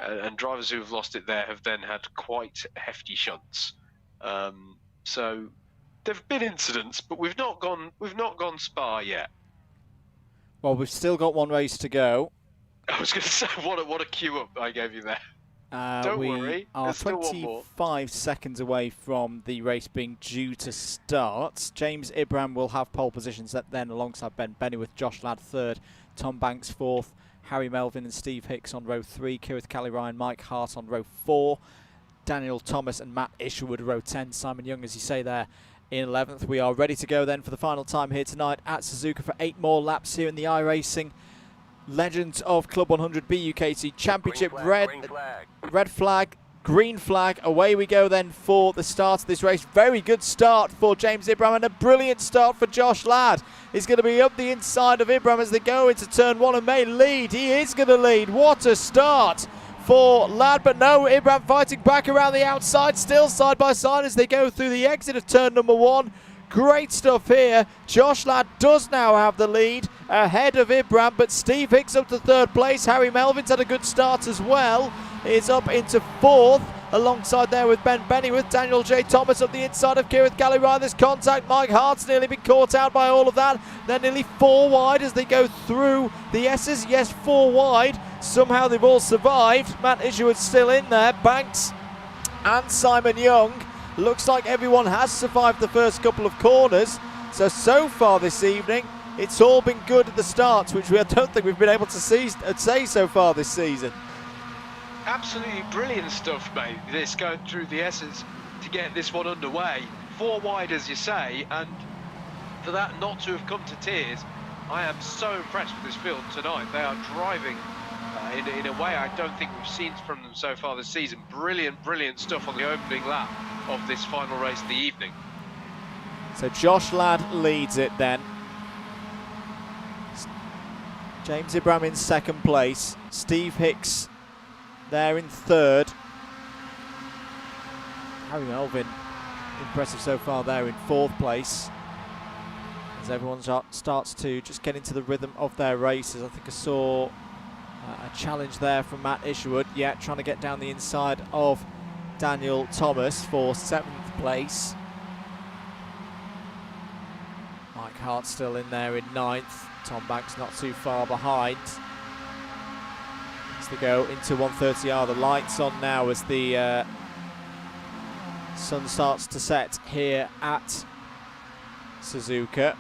and drivers who have lost it there have then had quite hefty shunts. So there've been incidents, but we've not gone Spa yet. Well, we've still got 1 race to go. I was going to say, what a queue up I gave you there. Don't worry, are there's still 1 more. 25 seconds away from the race being due to start. James Ibram will have pole positions then alongside Ben Benny, with Josh Ladd 3rd, Tom Banks 4th, Harry Melvin and Steve Hicks on row 3, Kirith Kalirai and Mike Hart on row 4, Daniel Thomas and Matt Isherwood row 10, Simon Young, as you say there, in 11th. We are ready to go then for the final time here tonight at Suzuka for 8 more laps here in the iRacing Legends of Club 100 BUKC Championship. Red flag, green flag. Away we go then for the start of this race. Very good start for James Ibram and a brilliant start for Josh Ladd. He's going to be up the inside of Ibram as they go into turn 1 and may lead. He is going to lead. What a start for Ladd, but no, Ibram fighting back around the outside, still side by side as they go through the exit of turn number 1. Great stuff here. Josh Ladd does now have the lead ahead of Ibram, but Steve Hicks up to 3rd place. Harry Melvin's had a good start as well. Is up into 4th. alongside there with Ben Benny, with Daniel J. Thomas up the inside of Kieran Gallagher. There's contact. Mike Hart's nearly been caught out by all of that. They're nearly 4 wide as they go through the S's. Yes, 4 wide. Somehow they've all survived. Matt Isherwood's still in there. Banks and Simon Young. Looks like everyone has survived the first couple of corners. So far this evening, it's all been good at the starts, which I don't think we've been able to say so far this season. Absolutely brilliant stuff, mate. This going through the S's to get this one underway. 4 wide, as you say, and for that not to have come to tears, I am so impressed with this field tonight. They are driving in a way I don't think we've seen from them so far this season. Brilliant stuff on the opening lap of this final race of the evening. So Josh Ladd leads it then. James Ibrahim in second place. Steve Hicks there in third. Harry Melvin, impressive so far there in fourth place. As everyone starts to just get into the rhythm of their races. I think I saw a challenge there from Matt Isherwood. Yeah, trying to get down the inside of Daniel Thomas for 7th place. Mike Hart still in there in 9th. Tom Banks not too far behind. As they go into 130R, the lights on now as the sun starts to set here at Suzuka.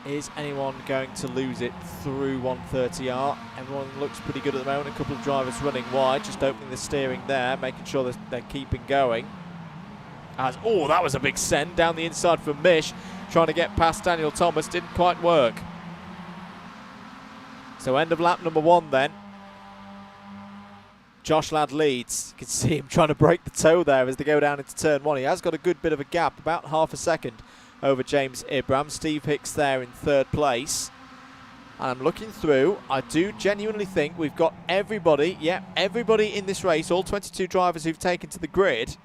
Is anyone going to lose it through 130R? Everyone looks pretty good at the moment. A couple of drivers running wide, just opening the steering there, making sure that they're keeping going. Oh, that was a big send down the inside from Mish, trying to get past Daniel Thomas. Didn't quite work. So end of lap number 1 then. Josh Ladd leads. You can see him trying to break the toe there as they go down into turn 1. He has got a good bit of a gap, about half a second over James Ibrahim. Steve Hicks there in 3rd place. And I'm looking through. I do genuinely think we've got everybody, everybody in this race, all 22 drivers who've taken to the grid,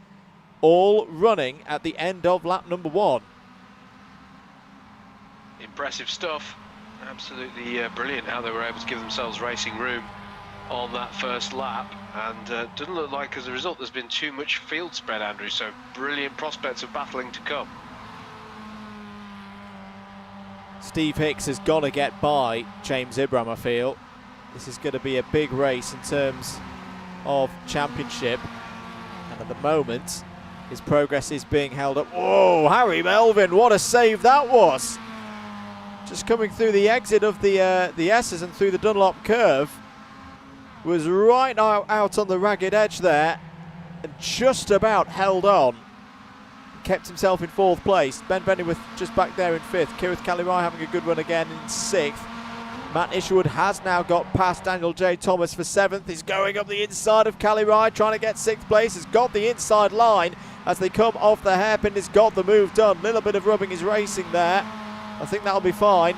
all running at the end of lap number 1. Impressive stuff. Absolutely brilliant how they were able to give themselves racing room on that first lap, and doesn't look like as a result there's been too much field spread, Andrew, so brilliant prospects of battling to come. Steve Hicks has got to get by James Ibrahim, I feel. This is going to be a big race in terms of championship, and at the moment his progress is being held up. Whoa, Harry Melvin, what a save that was! Just coming through the exit of the S's and through the Dunlop curve, was right out on the ragged edge there and just about held on. Kept himself in 4th place. Ben Bennyworth just back there in 5th. Kirith Kalirai having a good run again in 6th. Matt Isherwood has now got past Daniel J. Thomas for 7th. He's going up the inside of Kalirai, trying to get 6th place. Has got the inside line as they come off the hairpin. Has got the move done. Little bit of rubbing is racing there. I think that'll be fine.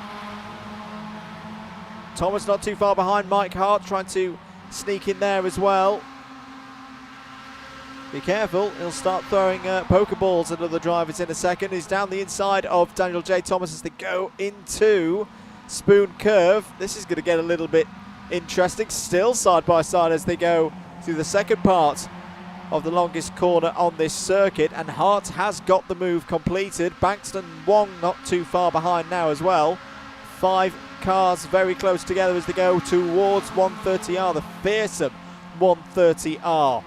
Thomas not too far behind. Mike Hart trying to sneak in there as well. Be careful, he'll start throwing Pokeballs at other drivers in a second. He's down the inside of Daniel J. Thomas as they go into Spoon Curve. This is going to get a little bit interesting. Still side by side as they go through the second part of the longest corner on this circuit, and Hart has got the move completed. Bankston Wong not too far behind now as well. 5 cars very close together as they go towards 130R, the fearsome 130R.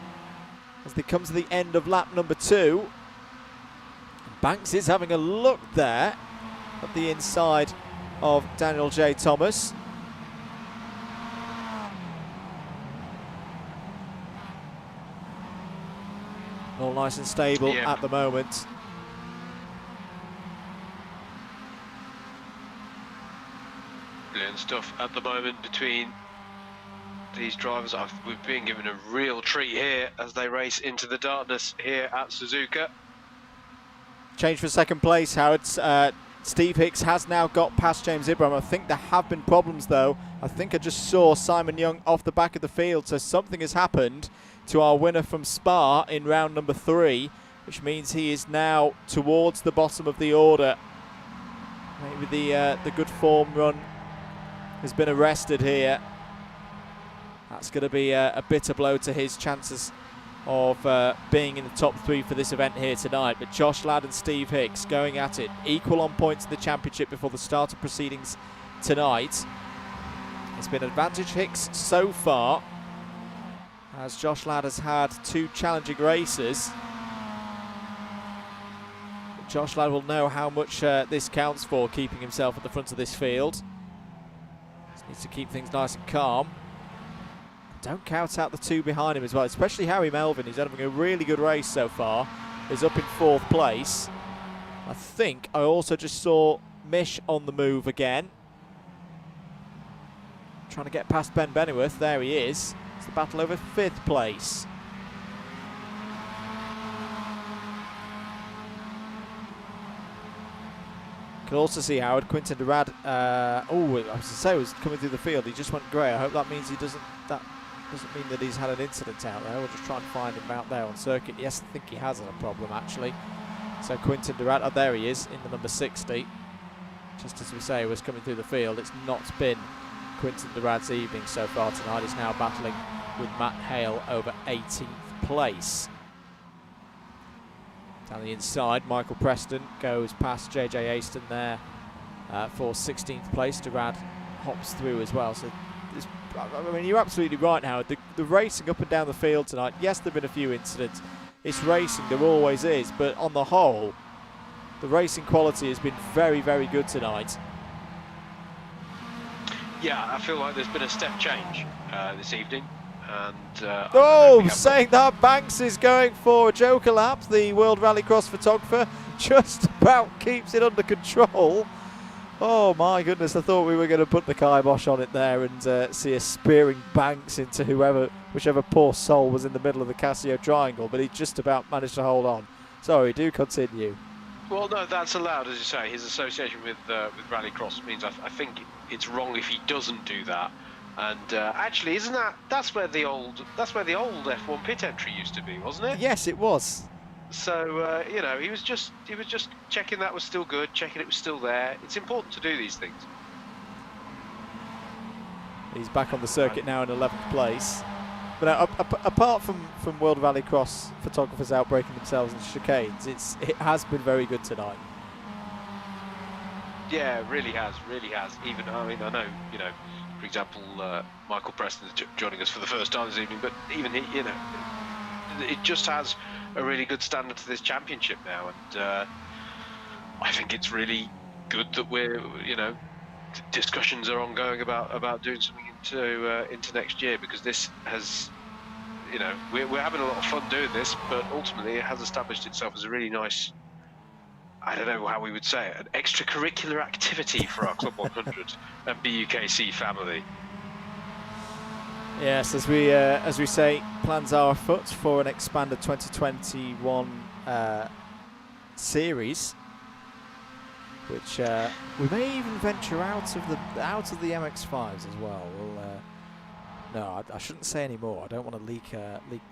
As they come to the end of lap number 2. Banks is having a look there at the inside of Daniel J. Thomas. All nice and stable at the moment. Brilliant stuff at the moment between these drivers. We've been given a real treat here as they race into the darkness here at Suzuka. Change for 2nd place, Howard. Steve Hicks has now got past James Ibrahim. I think there have been problems though. I think I just saw Simon Young off the back of the field, so something has happened to our winner from Spa in round number 3, which means he is now towards the bottom of the order. Maybe the good form run has been arrested here. That's going to be a bitter blow to his chances of being in the top 3 for this event here tonight. But Josh Ladd and Steve Hicks going at it, equal on points in the championship before the start of proceedings tonight. It's been advantage Hicks so far, as Josh Ladd has had 2 challenging races. But Josh Ladd will know how much this counts for, keeping himself at the front of this field. Just needs to keep things nice and calm. Don't count out the 2 behind him as well, especially Harry Melvin, who's having a really good race so far, is up in 4th place. I think I also just saw Mish on the move again. Trying to get past Ben Bennyworth, there he is. It's the battle over 5th place. You can also see Howard, Quintin Durad, I was going to say, was coming through the field, he just went grey. I hope that means he doesn't mean that he's had an incident out there. We'll just try and find him out there on circuit. Yes, I think he has had a problem actually. So Quintin Durant, oh, there he is in the number 60. Just as we say, was coming through the field. It's not been Quintin Durant's evening so far tonight. He's now battling with Matt Hale over 18th place. Down the inside, Michael Preston goes past JJ Aston there for 16th place. Durant hops through as well. So I mean, you're absolutely right, Howard. The racing up and down the field tonight, yes, there have been a few incidents. It's racing, there always is. But on the whole, the racing quality has been very, very good tonight. Yeah, I feel like there's been a step change this evening. And saying that, Banks is going for a Joker lap. The World Rallycross photographer just about keeps it under control. Oh my goodness, I thought we were going to put the kibosh on it there and see a spearing Banks into whichever poor soul was in the middle of the Casio triangle, but he just about managed to hold on. Sorry, do continue. Well, no, that's allowed, as you say. His association with Rallycross means I think it's wrong if he doesn't do that. And actually, that's where the old F1 pit entry used to be, wasn't it? Yes, it was. So you know, he was just checking that was still good, checking it was still there. It's important to do these things. He's back on the circuit now in 11th place. But apart from World Rallycross photographers outbreaking themselves in chicanes, it has been very good tonight. Yeah, it really has, really has. Even I mean, I know, you know, for example, Michael Preston's joining us for the first time this evening, but even he, you know, it just has a really good standard to this championship now, and I think it's really good that we're, you know, discussions are ongoing about doing something into next year, because this has, you know, we're having a lot of fun doing this, but ultimately it has established itself as a really nice, I don't know how we would say it, an extracurricular activity for our Club 100 and BUKC family. Yes, as we say, plans are afoot for an expanded 2021 series, which we may even venture out of the MX-5s as well. No, I shouldn't say any more. I don't want to leak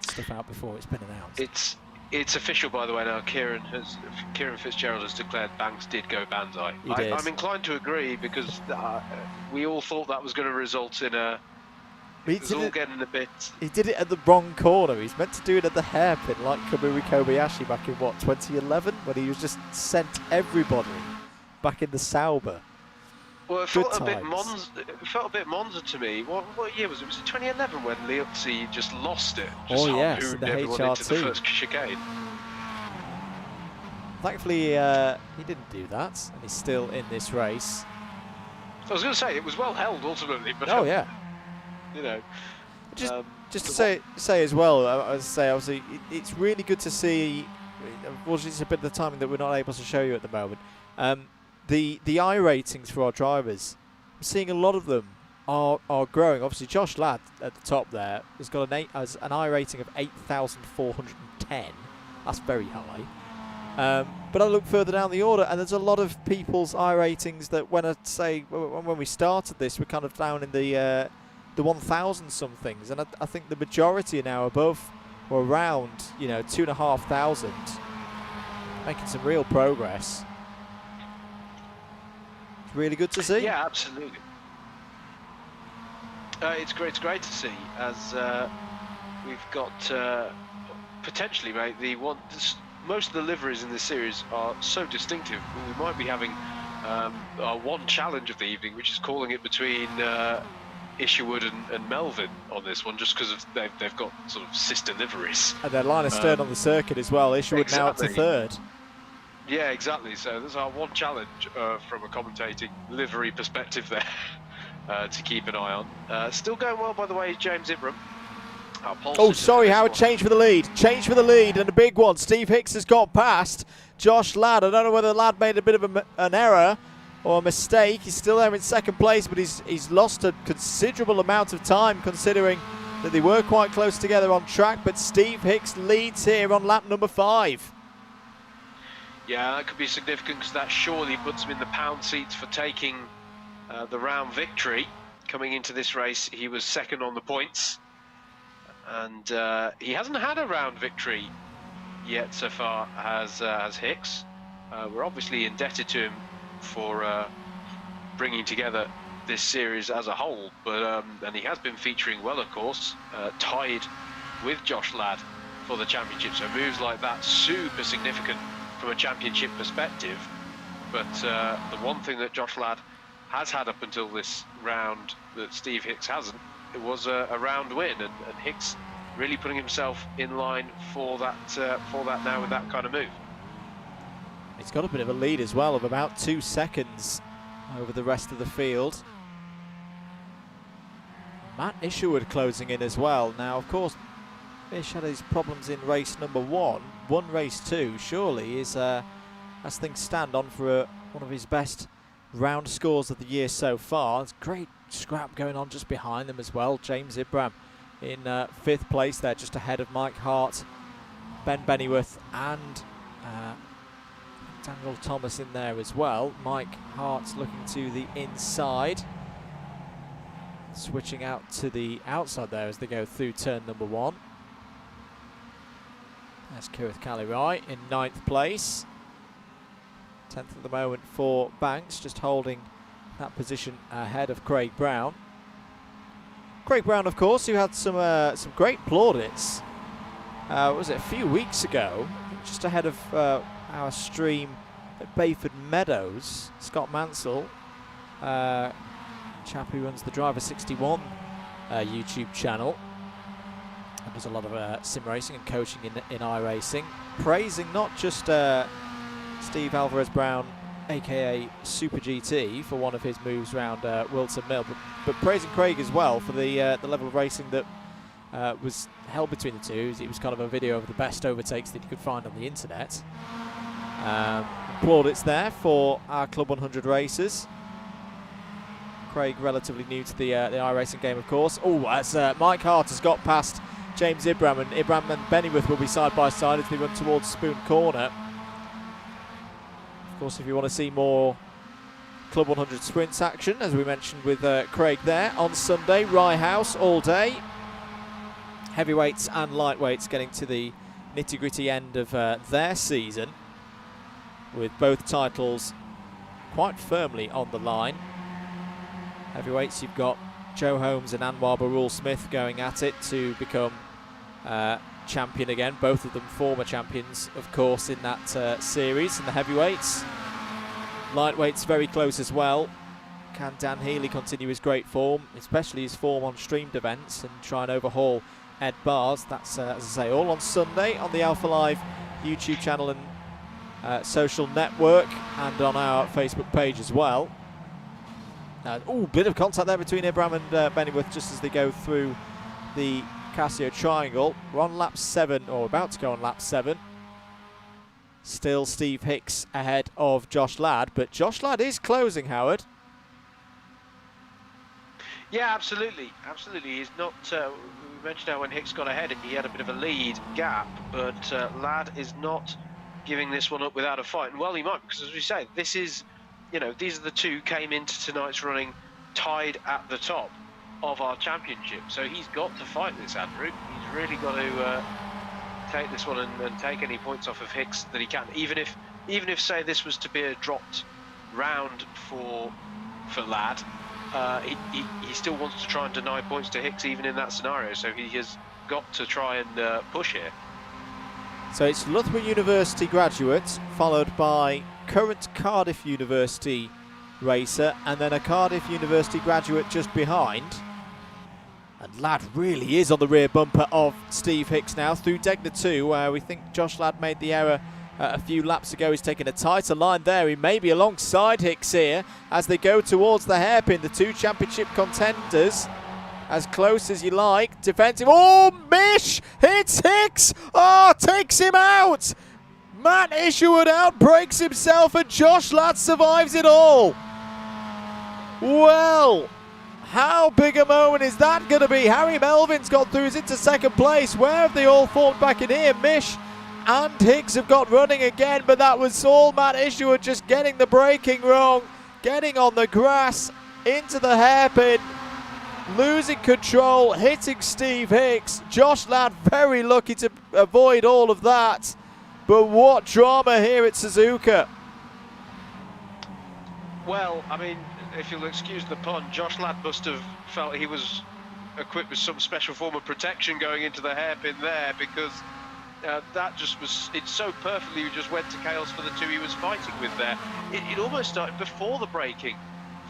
stuff out before it's been announced. It's official, by the way. Now Kieran Fitzgerald has declared Banks did go Banzai. I'm inclined to agree, because we all thought that was going to result in a. It was all getting a bit. He did it at the wrong corner. He's meant to do it at the hairpin, like Kamui Kobayashi back in what, 2011, when he was just sent everybody back in the Sauber. Well, it felt a bit Monza to me. What year was it? Was it 2011 when Liuzzi just lost it? Just in the HRT. Into the first chicane. Thankfully, he didn't do that, and he's still in this race. I was going to say, it was well held ultimately, but yeah. You know, just to say as well, obviously it's really good to see. Unfortunately, it's a bit of the timing that we're not able to show you at the moment. The I ratings for our drivers, I'm seeing a lot of them are growing. Obviously, Josh Ladd at the top there has got an I rating of 8,410. That's very high. But I look further down the order, and there's a lot of people's I ratings that when we started this, we're kind of down in the 1,000 somethings, and I think the majority are now above or around, you know, 2,500, making some real progress. It's really good to see. Yeah, absolutely. It's great to see, as we've got potentially, mate, most of the liveries in this series are so distinctive. We might be having one challenge of the evening, which is calling it between Isherwood and Melvin on this one, just because they've got sort of sister liveries. And their line astern on the circuit as well. Isherwood now up to third. Yeah, exactly. So there's our one challenge from a commentating livery perspective there to keep an eye on. Still going well, by the way, James Ibram. Oh, sorry, Howard, change for the lead. Change for the lead, and a big one. Steve Hicks has got past Josh Ladd. I don't know whether Ladd made a bit of an error or a mistake. He's still there in second place, but he's lost a considerable amount of time, considering that they were quite close together on track. But Steve Hicks leads here on lap number 5. Yeah, that could be significant, because that surely puts him in the pound seats for taking the round victory. Coming into this race, he was second on the points. And he hasn't had a round victory yet so far, as Hicks. We're obviously indebted to him for bringing together this series as a whole, but and he has been featuring well, of course, tied with Josh Ladd for the championship. So moves like that, super significant from a championship perspective. But the one thing that Josh Ladd has had up until this round that Steve Hicks hasn't, it was a round win, and Hicks really putting himself in line for that now with that kind of move. He's got a bit of a lead as well of about 2 seconds over the rest of the field. Matt Isherwood closing in as well. Now, of course, Ish had his problems in race number 1. Won race 2, surely is, as things stand, on for one of his best round scores of the year so far. It's great scrap going on just behind them as well. James Ibram in 5th place there, just ahead of Mike Hart, Ben Bennyworth, and Daniel Thomas in there as well. Mike Hart's looking to the inside, switching out to the outside there as they go through turn number 1. There's Kirith Kalirai in 9th place. 10th at the moment for Banks, just holding that position ahead of Craig Brown. Craig Brown, of course, who had some great plaudits. Was it a few weeks ago, just ahead of our stream at Bayford Meadows. Scott Mansell, chap who runs the Driver 61 YouTube channel, and does a lot of sim racing and coaching in iRacing, praising not just Steve Alvarez Brown, aka Super GT, for one of his moves around Wilton Mill, but praising Craig as well for the level of racing that was held between the two. It was kind of a video of the best overtakes that you could find on the internet. Plaudits there for our Club 100 racers. Craig relatively new to the iRacing game, of course. Oh, as Mike Hart has got past James Ibram, and Ibram and Bennyworth will be side by side as they run towards Spoon Corner. Of course, if you want to see more Club 100 sprints action, as we mentioned with Craig there, on Sunday, Rye House all day. Heavyweights and lightweights getting to the nitty-gritty end of their season, with both titles quite firmly on the line. Heavyweights, you've got Joe Holmes and Anwar Barul Smith going at it to become champion again. Both of them former champions, of course, in that series. In the heavyweights, lightweights very close as well. Can Dan Healy continue his great form, especially his form on streamed events, and try and overhaul Ed Bars? That's, as I say, all on Sunday on the Alpha Live YouTube channel and social network, and on our Facebook page as well. Bit of contact there between Ibram and Bennyworth just as they go through the Casio Triangle. We're on lap 7, or about to go on lap 7. Still Steve Hicks ahead of Josh Ladd, but Josh Ladd is closing, Howard. Yeah, absolutely. He's not. We mentioned how when Hicks got ahead, he had a bit of a lead gap, but Ladd is not giving this one up without a fight. And well, he might, because as we say, this is, these are the two came into tonight's running tied at the top of our championship. So he's got to fight this, Andrew. He's really got to take this one and take any points off of Hicks that he can. Even if say this was to be a dropped round for Ladd, he still wants to try and deny points to Hicks even in that scenario. So he has got to try and push here. So it's Loughborough University graduate, followed by current Cardiff University racer, and then a Cardiff University graduate just behind. And Ladd really is on the rear bumper of Steve Hicks now through Degner 2, where we think Josh Ladd made the error a few laps ago. He's taken a tighter line there. He may be alongside Hicks here as they go towards the hairpin. The two championship contenders as close as you like. Defensive. Oh, Mish hits Hicks. Oh, takes him out. Matt Isherwood outbreaks himself and Josh Ladd survives it all. Well, how big a moment is that going to be? Harry Melvin's got through, he's into second place. Where have they all formed back in here? Mish and Hicks have got running again, but that was all Matt Isherwood just getting the braking wrong, getting on the grass, into the hairpin, losing control, hitting Steve Hicks. Josh Ladd very lucky to avoid all of that. But what drama here at Suzuka. Well, I mean, if you'll excuse the pun, Josh Ladd must have felt he was equipped with some special form of protection going into the hairpin there, because that just was, it so perfectly just went to chaos for the two he was fighting with there. It almost started before the braking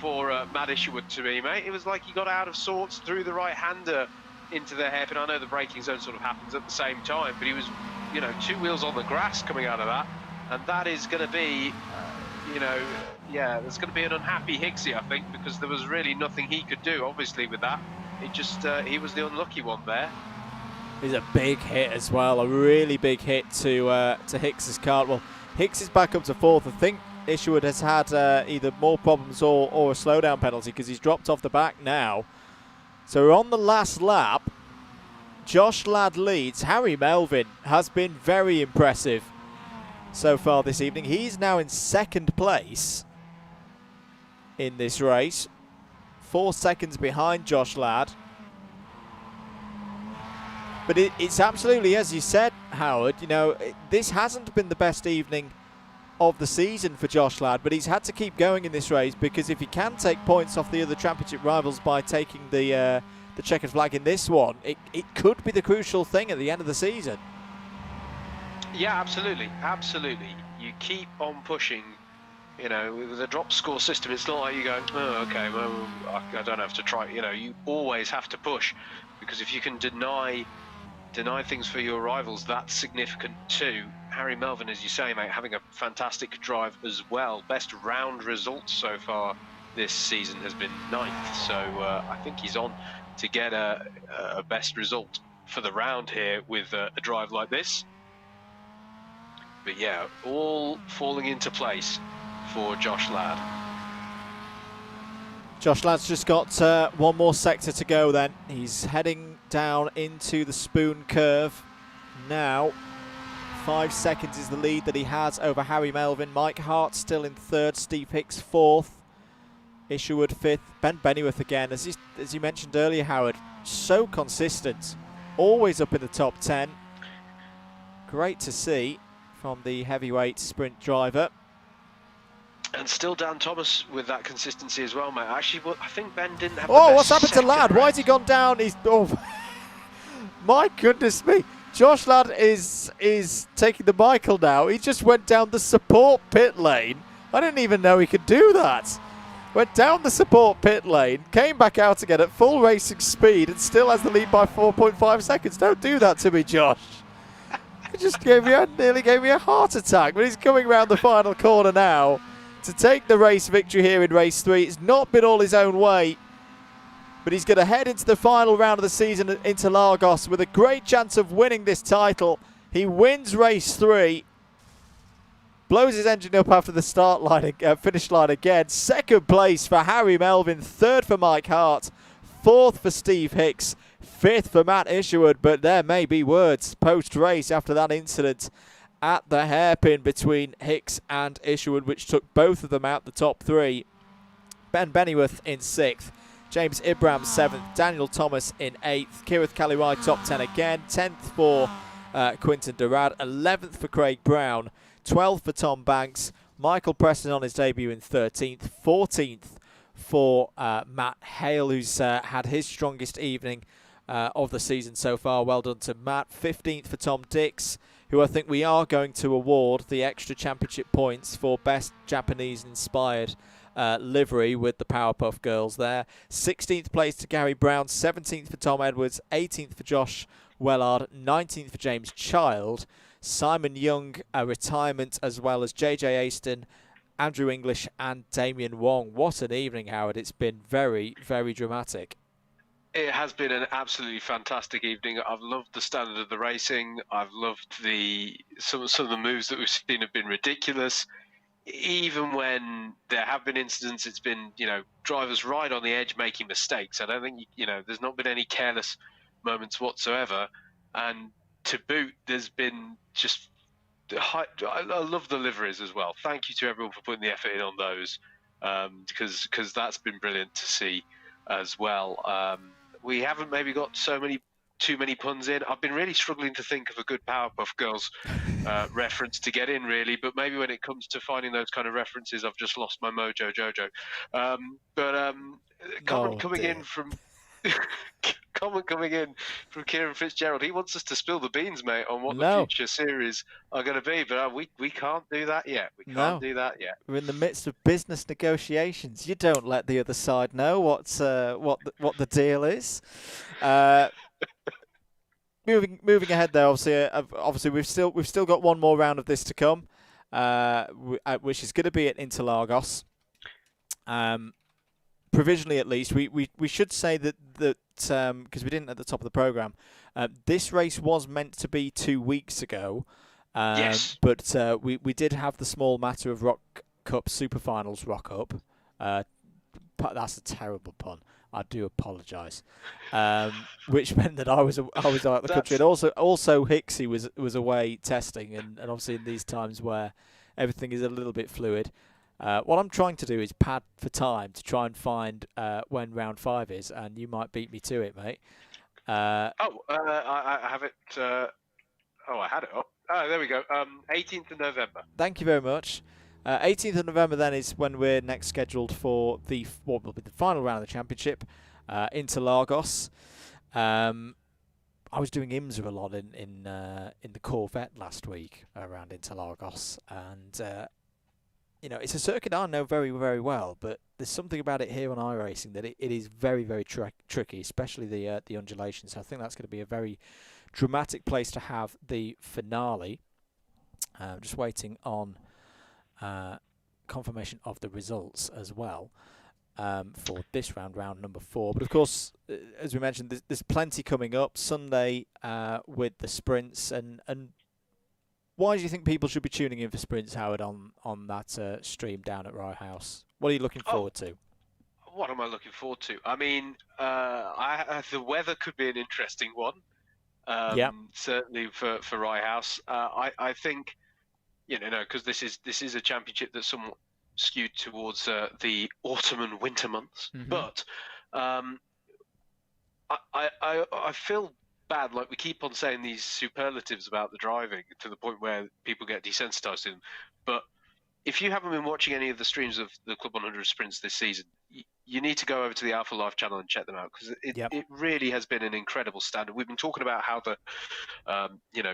for Matt Isherwood to me, mate. It was like he got out of sorts, threw the right-hander into the hairpin. I know the braking zone sort of happens at the same time, but he was, you know, two wheels on the grass coming out of that, and that is going to be, you know, yeah, there's going to be an unhappy Hicksy, I think, because there was really nothing he could do, obviously, with that. It just, he was the unlucky one there. It's a big hit as well, a really big hit to Hicks's car. Well, Hicks is back up to fourth. I think Isherwood has had either more problems or a slowdown penalty, because he's dropped off the back now. So we're on the last lap. Josh Ladd leads. Harry Melvin has been very impressive so far this evening. He's now in second place in this race, 4 seconds behind Josh Ladd. But it's absolutely, as you said, Howard, you know, this hasn't been the best evening of the season for Josh Ladd, but he's had to keep going in this race, because if he can take points off the other championship rivals by taking the checkered flag in this one, it could be the crucial thing at the end of the season. Yeah, absolutely, absolutely. You keep on pushing. You know, with the drop score system, it's not like you go, oh, okay, well, I don't have to try. You know, you always have to push, because if you can deny things for your rivals, that's significant too. Harry Melvin, as you say, mate, having a fantastic drive as well. Best round result so far this season has been 9th, so I think he's on to get a best result for the round here with a drive like this. But yeah, all falling into place for Josh Ladd. Josh Ladd's just got one more sector to go then. He's heading down into the Spoon curve now. 5 seconds is the lead that he has over Harry Melvin. Mike Hart still in third, Steve Hicks fourth, Isherwood fifth, Ben Bennyworth again. As you mentioned earlier, Howard, so consistent, always up in the top 10. Great to see from the heavyweight sprint driver. And still Dan Thomas with that consistency as well, mate. Actually, well, I think Ben didn't have. Oh, what's happened to Ladd? Why has he gone down? He's my goodness me. Josh Ladd is taking the Michael now. He just went down the support pit lane. I didn't even know he could do that. Went down the support pit lane, came back out again at full racing speed, and still has the lead by 4.5 seconds. Don't do that to me, Josh. It just nearly gave me a heart attack. But he's coming around the final corner now to take the race victory here in race 3. It's not been all his own way, but he's going to head into the final round of the season at Interlagos with a great chance of winning this title. He wins race 3, blows his engine up after the start line, finish line again. Second place for Harry Melvin, third for Mike Hart, fourth for Steve Hicks, fifth for Matt Isherwood. But there may be words post-race after that incident at the hairpin between Hicks and Isherwood, which took both of them out the top 3. Ben Bennyworth in 6th, James Ibram 7th, Daniel Thomas in 8th, Kirith Kaliwai top 10 again, 10th for Quinton Durad, 11th for Craig Brown, 12th for Tom Banks, Michael Preston on his debut in 13th, 14th for Matt Hale, who's had his strongest evening of the season so far. Well done to Matt. 15th for Tom Dix, who I think we are going to award the extra championship points for best Japanese-inspired livery with the Powerpuff Girls there. 16th place to Gary Brown, 17th for Tom Edwards, 18th for Josh Wellard, 19th for James Child, Simon Young, a retirement, as well as JJ Aston, Andrew English and Damien Wong. What an evening, Howard. It's been very, very dramatic. It has been an absolutely fantastic evening. I've loved the standard of the racing. I've loved some of the moves that we've seen have been ridiculous. Even when there have been incidents, it's been, drivers right on the edge making mistakes. I don't think, there's not been any careless moments whatsoever. And to boot, there's been just... I love the liveries as well. Thank you to everyone for putting the effort in on those, because that's been brilliant to see as well. We haven't maybe got too many puns in. I've been really struggling to think of a good Powerpuff Girls reference to get in, really. But maybe when it comes to finding those kind of references, I've just lost my mojo, Jojo. Comment coming in from Kieran Fitzgerald. He wants us to spill the beans, mate, on what the future series are going to be. But we can't do that yet. We can't do that yet. We're in the midst of business negotiations. You don't let the other side know what the deal is. Moving ahead there, obviously we've still got one more round of this to come, which is going to be at Interlagos. Provisionally, at least, we should say that because we didn't at the top of the program, this race was meant to be 2 weeks ago. Yes. But we did have the small matter of Rock Cup Super Finals rock up. That's a terrible pun. I do apologise. Which meant that I was out of the country, and also Hicksy was away testing, and obviously in these times where everything is a little bit fluid. What I'm trying to do is pad for time to try and find when round 5 is, and you might beat me to it, mate. I have it. I had it up. Oh, there we go. 18th of November. Thank you very much. 18th of November then is when we're next scheduled for what will be the final round of the championship, Interlagos. I was doing IMSA a lot in the Corvette last week around Interlagos, and it's a circuit I know very, very well, but there's something about it here on iRacing that it is very, very tricky, especially the undulations. So I think that's going to be a very dramatic place to have the finale. Just waiting on confirmation of the results as well for this round number 4. But of course, as we mentioned, there's plenty coming up Sunday with the sprints. And why do you think people should be tuning in for sprints, Howard, on that stream down at Rye House? What are you looking forward to? What am I looking forward to? I mean, the weather could be an interesting one. Certainly for Rye House. I think, because this is a championship that's somewhat skewed towards the autumn and winter months. Mm-hmm. But I feel bad. Like, we keep on saying these superlatives about the driving to the point where people get desensitized to them. But if you haven't been watching any of the streams of the Club 100 sprints this season, you need to go over to the Alpha Life channel and check them out, because it really has been an incredible standard. We've been talking about how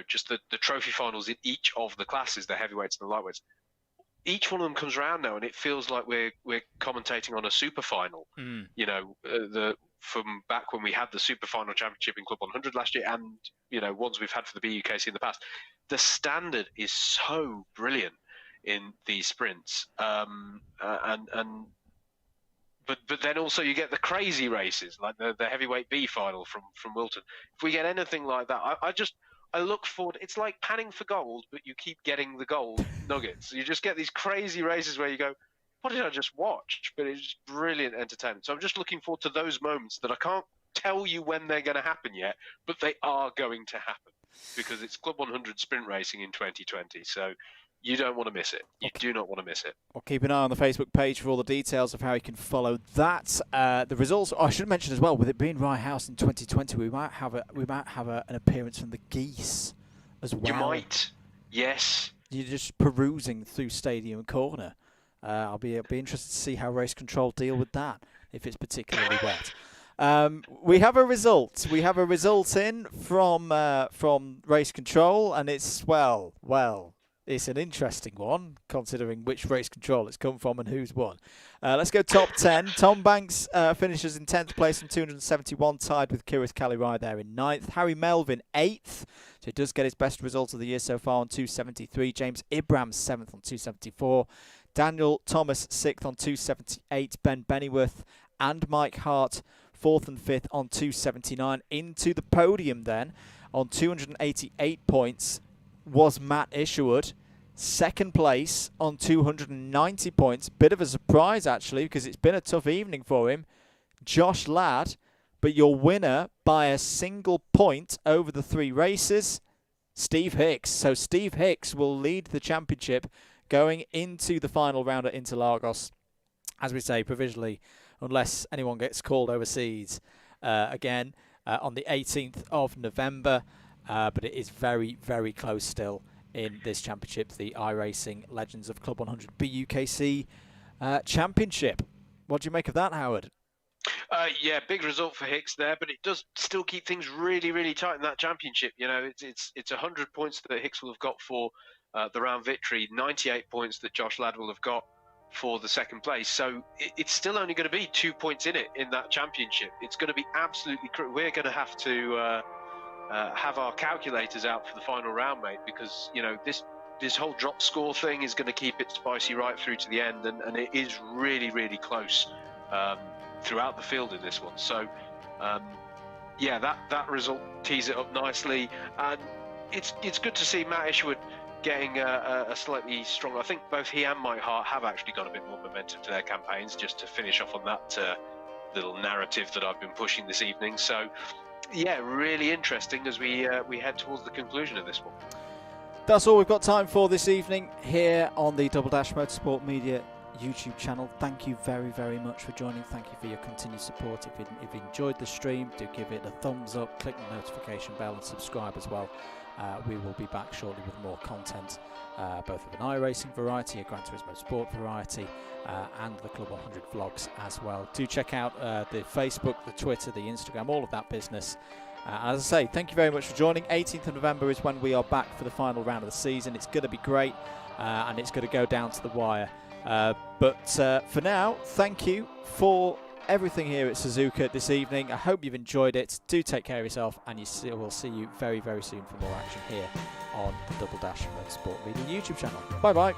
just the trophy finals in each of the classes, the heavyweights and the lightweights, each one of them comes around now, and it feels like we're commentating on a super final. From back when we had the super final championship in Club 100 last year, and ones we've had for the BUKC in the past. The standard is so brilliant in these sprints, but then also you get the crazy races like the heavyweight B final from Wilton. If we get anything like that, I look forward. It's like panning for gold, but you keep getting the gold nuggets. You just get these crazy races where you go, what did I just watch? But it's brilliant entertainment. So I'm just looking forward to those moments that I can't tell you when they're going to happen yet, but they are going to happen, because it's Club 100 sprint racing in 2020. So you don't want to miss it. You do not want to miss it. Well, keep an eye on the Facebook page for all the details of how you can follow that. The results. I should mention as well, with it being Rye House in 2020, we might have an appearance from the Geese as well. You might. Yes. You're just perusing through Stadium Corner. I'll be interested to see how Race Control deal with that, if it's particularly wet. We have a result. We have a result in from race control, and it's well. It's an interesting one, considering which race control it's come from and who's won. Let's go top 10. Tom Banks finishes in 10th place on 271, tied with Kiris Kalirai there in 9th. Harry Melvin 8th, so he does get his best result of the year so far on 273. James Ibram 7th on 274. Daniel Thomas 6th on 278. Ben Bennyworth and Mike Hart 4th and 5th on 279. Into the podium then on 288 points was Matt Isherwood. Second place on 290 points. Bit of a surprise, actually, because it's been a tough evening for him. Josh Ladd, but your winner by a single point over the 3 races, Steve Hicks. So Steve Hicks will lead the championship going into the final round at Interlagos. As we say, provisionally, unless anyone gets called overseas again on the 18th of November. But it is very, very close still in this championship, the iRacing Legends of Club100 BUKC Championship. What do you make of that, Howard? Yeah, big result for Hicks there, but it does still keep things really, really tight in that championship. You know, it's 100 points that Hicks will have got for the round victory, 98 points that Josh Ladd will have got for the second place. So it's still only going to be 2 points in it in that championship. It's going to be absolutely we're going to have to have our calculators out for the final round, mate, because you know this whole drop score thing is going to keep it spicy right through to the end, and it is really, really close throughout the field in this one. So yeah, that result tees it up nicely, and it's good to see Matt Isherwood getting a slightly stronger. I think both he and Mike Hart have actually got a bit more momentum to their campaigns, just to finish off on that little narrative that I've been pushing this evening. So yeah, really interesting as we head towards the conclusion of this one. That's all we've got time for this evening here on the Double Dash Motorsport Media YouTube channel. Thank you very, very much for joining. Thank you for your continued support. If you enjoyed the stream, do give it a thumbs up, click the notification bell and subscribe as well. We will be back shortly with more content, both of an iRacing variety, a Gran Turismo Sport variety, and the Club100 vlogs as well. Do check out the Facebook, the Twitter, the Instagram, all of that business. As I say, thank you very much for joining. 18th of November is when we are back for the final round of the season. It's going to be great, and it's going to go down to the wire. But for now, thank you for everything here at Suzuka this evening. I hope you've enjoyed it. Do take care of yourself, and we'll see you very, very soon for more action here on the Double Dash Motorsport Media YouTube channel. Bye-bye.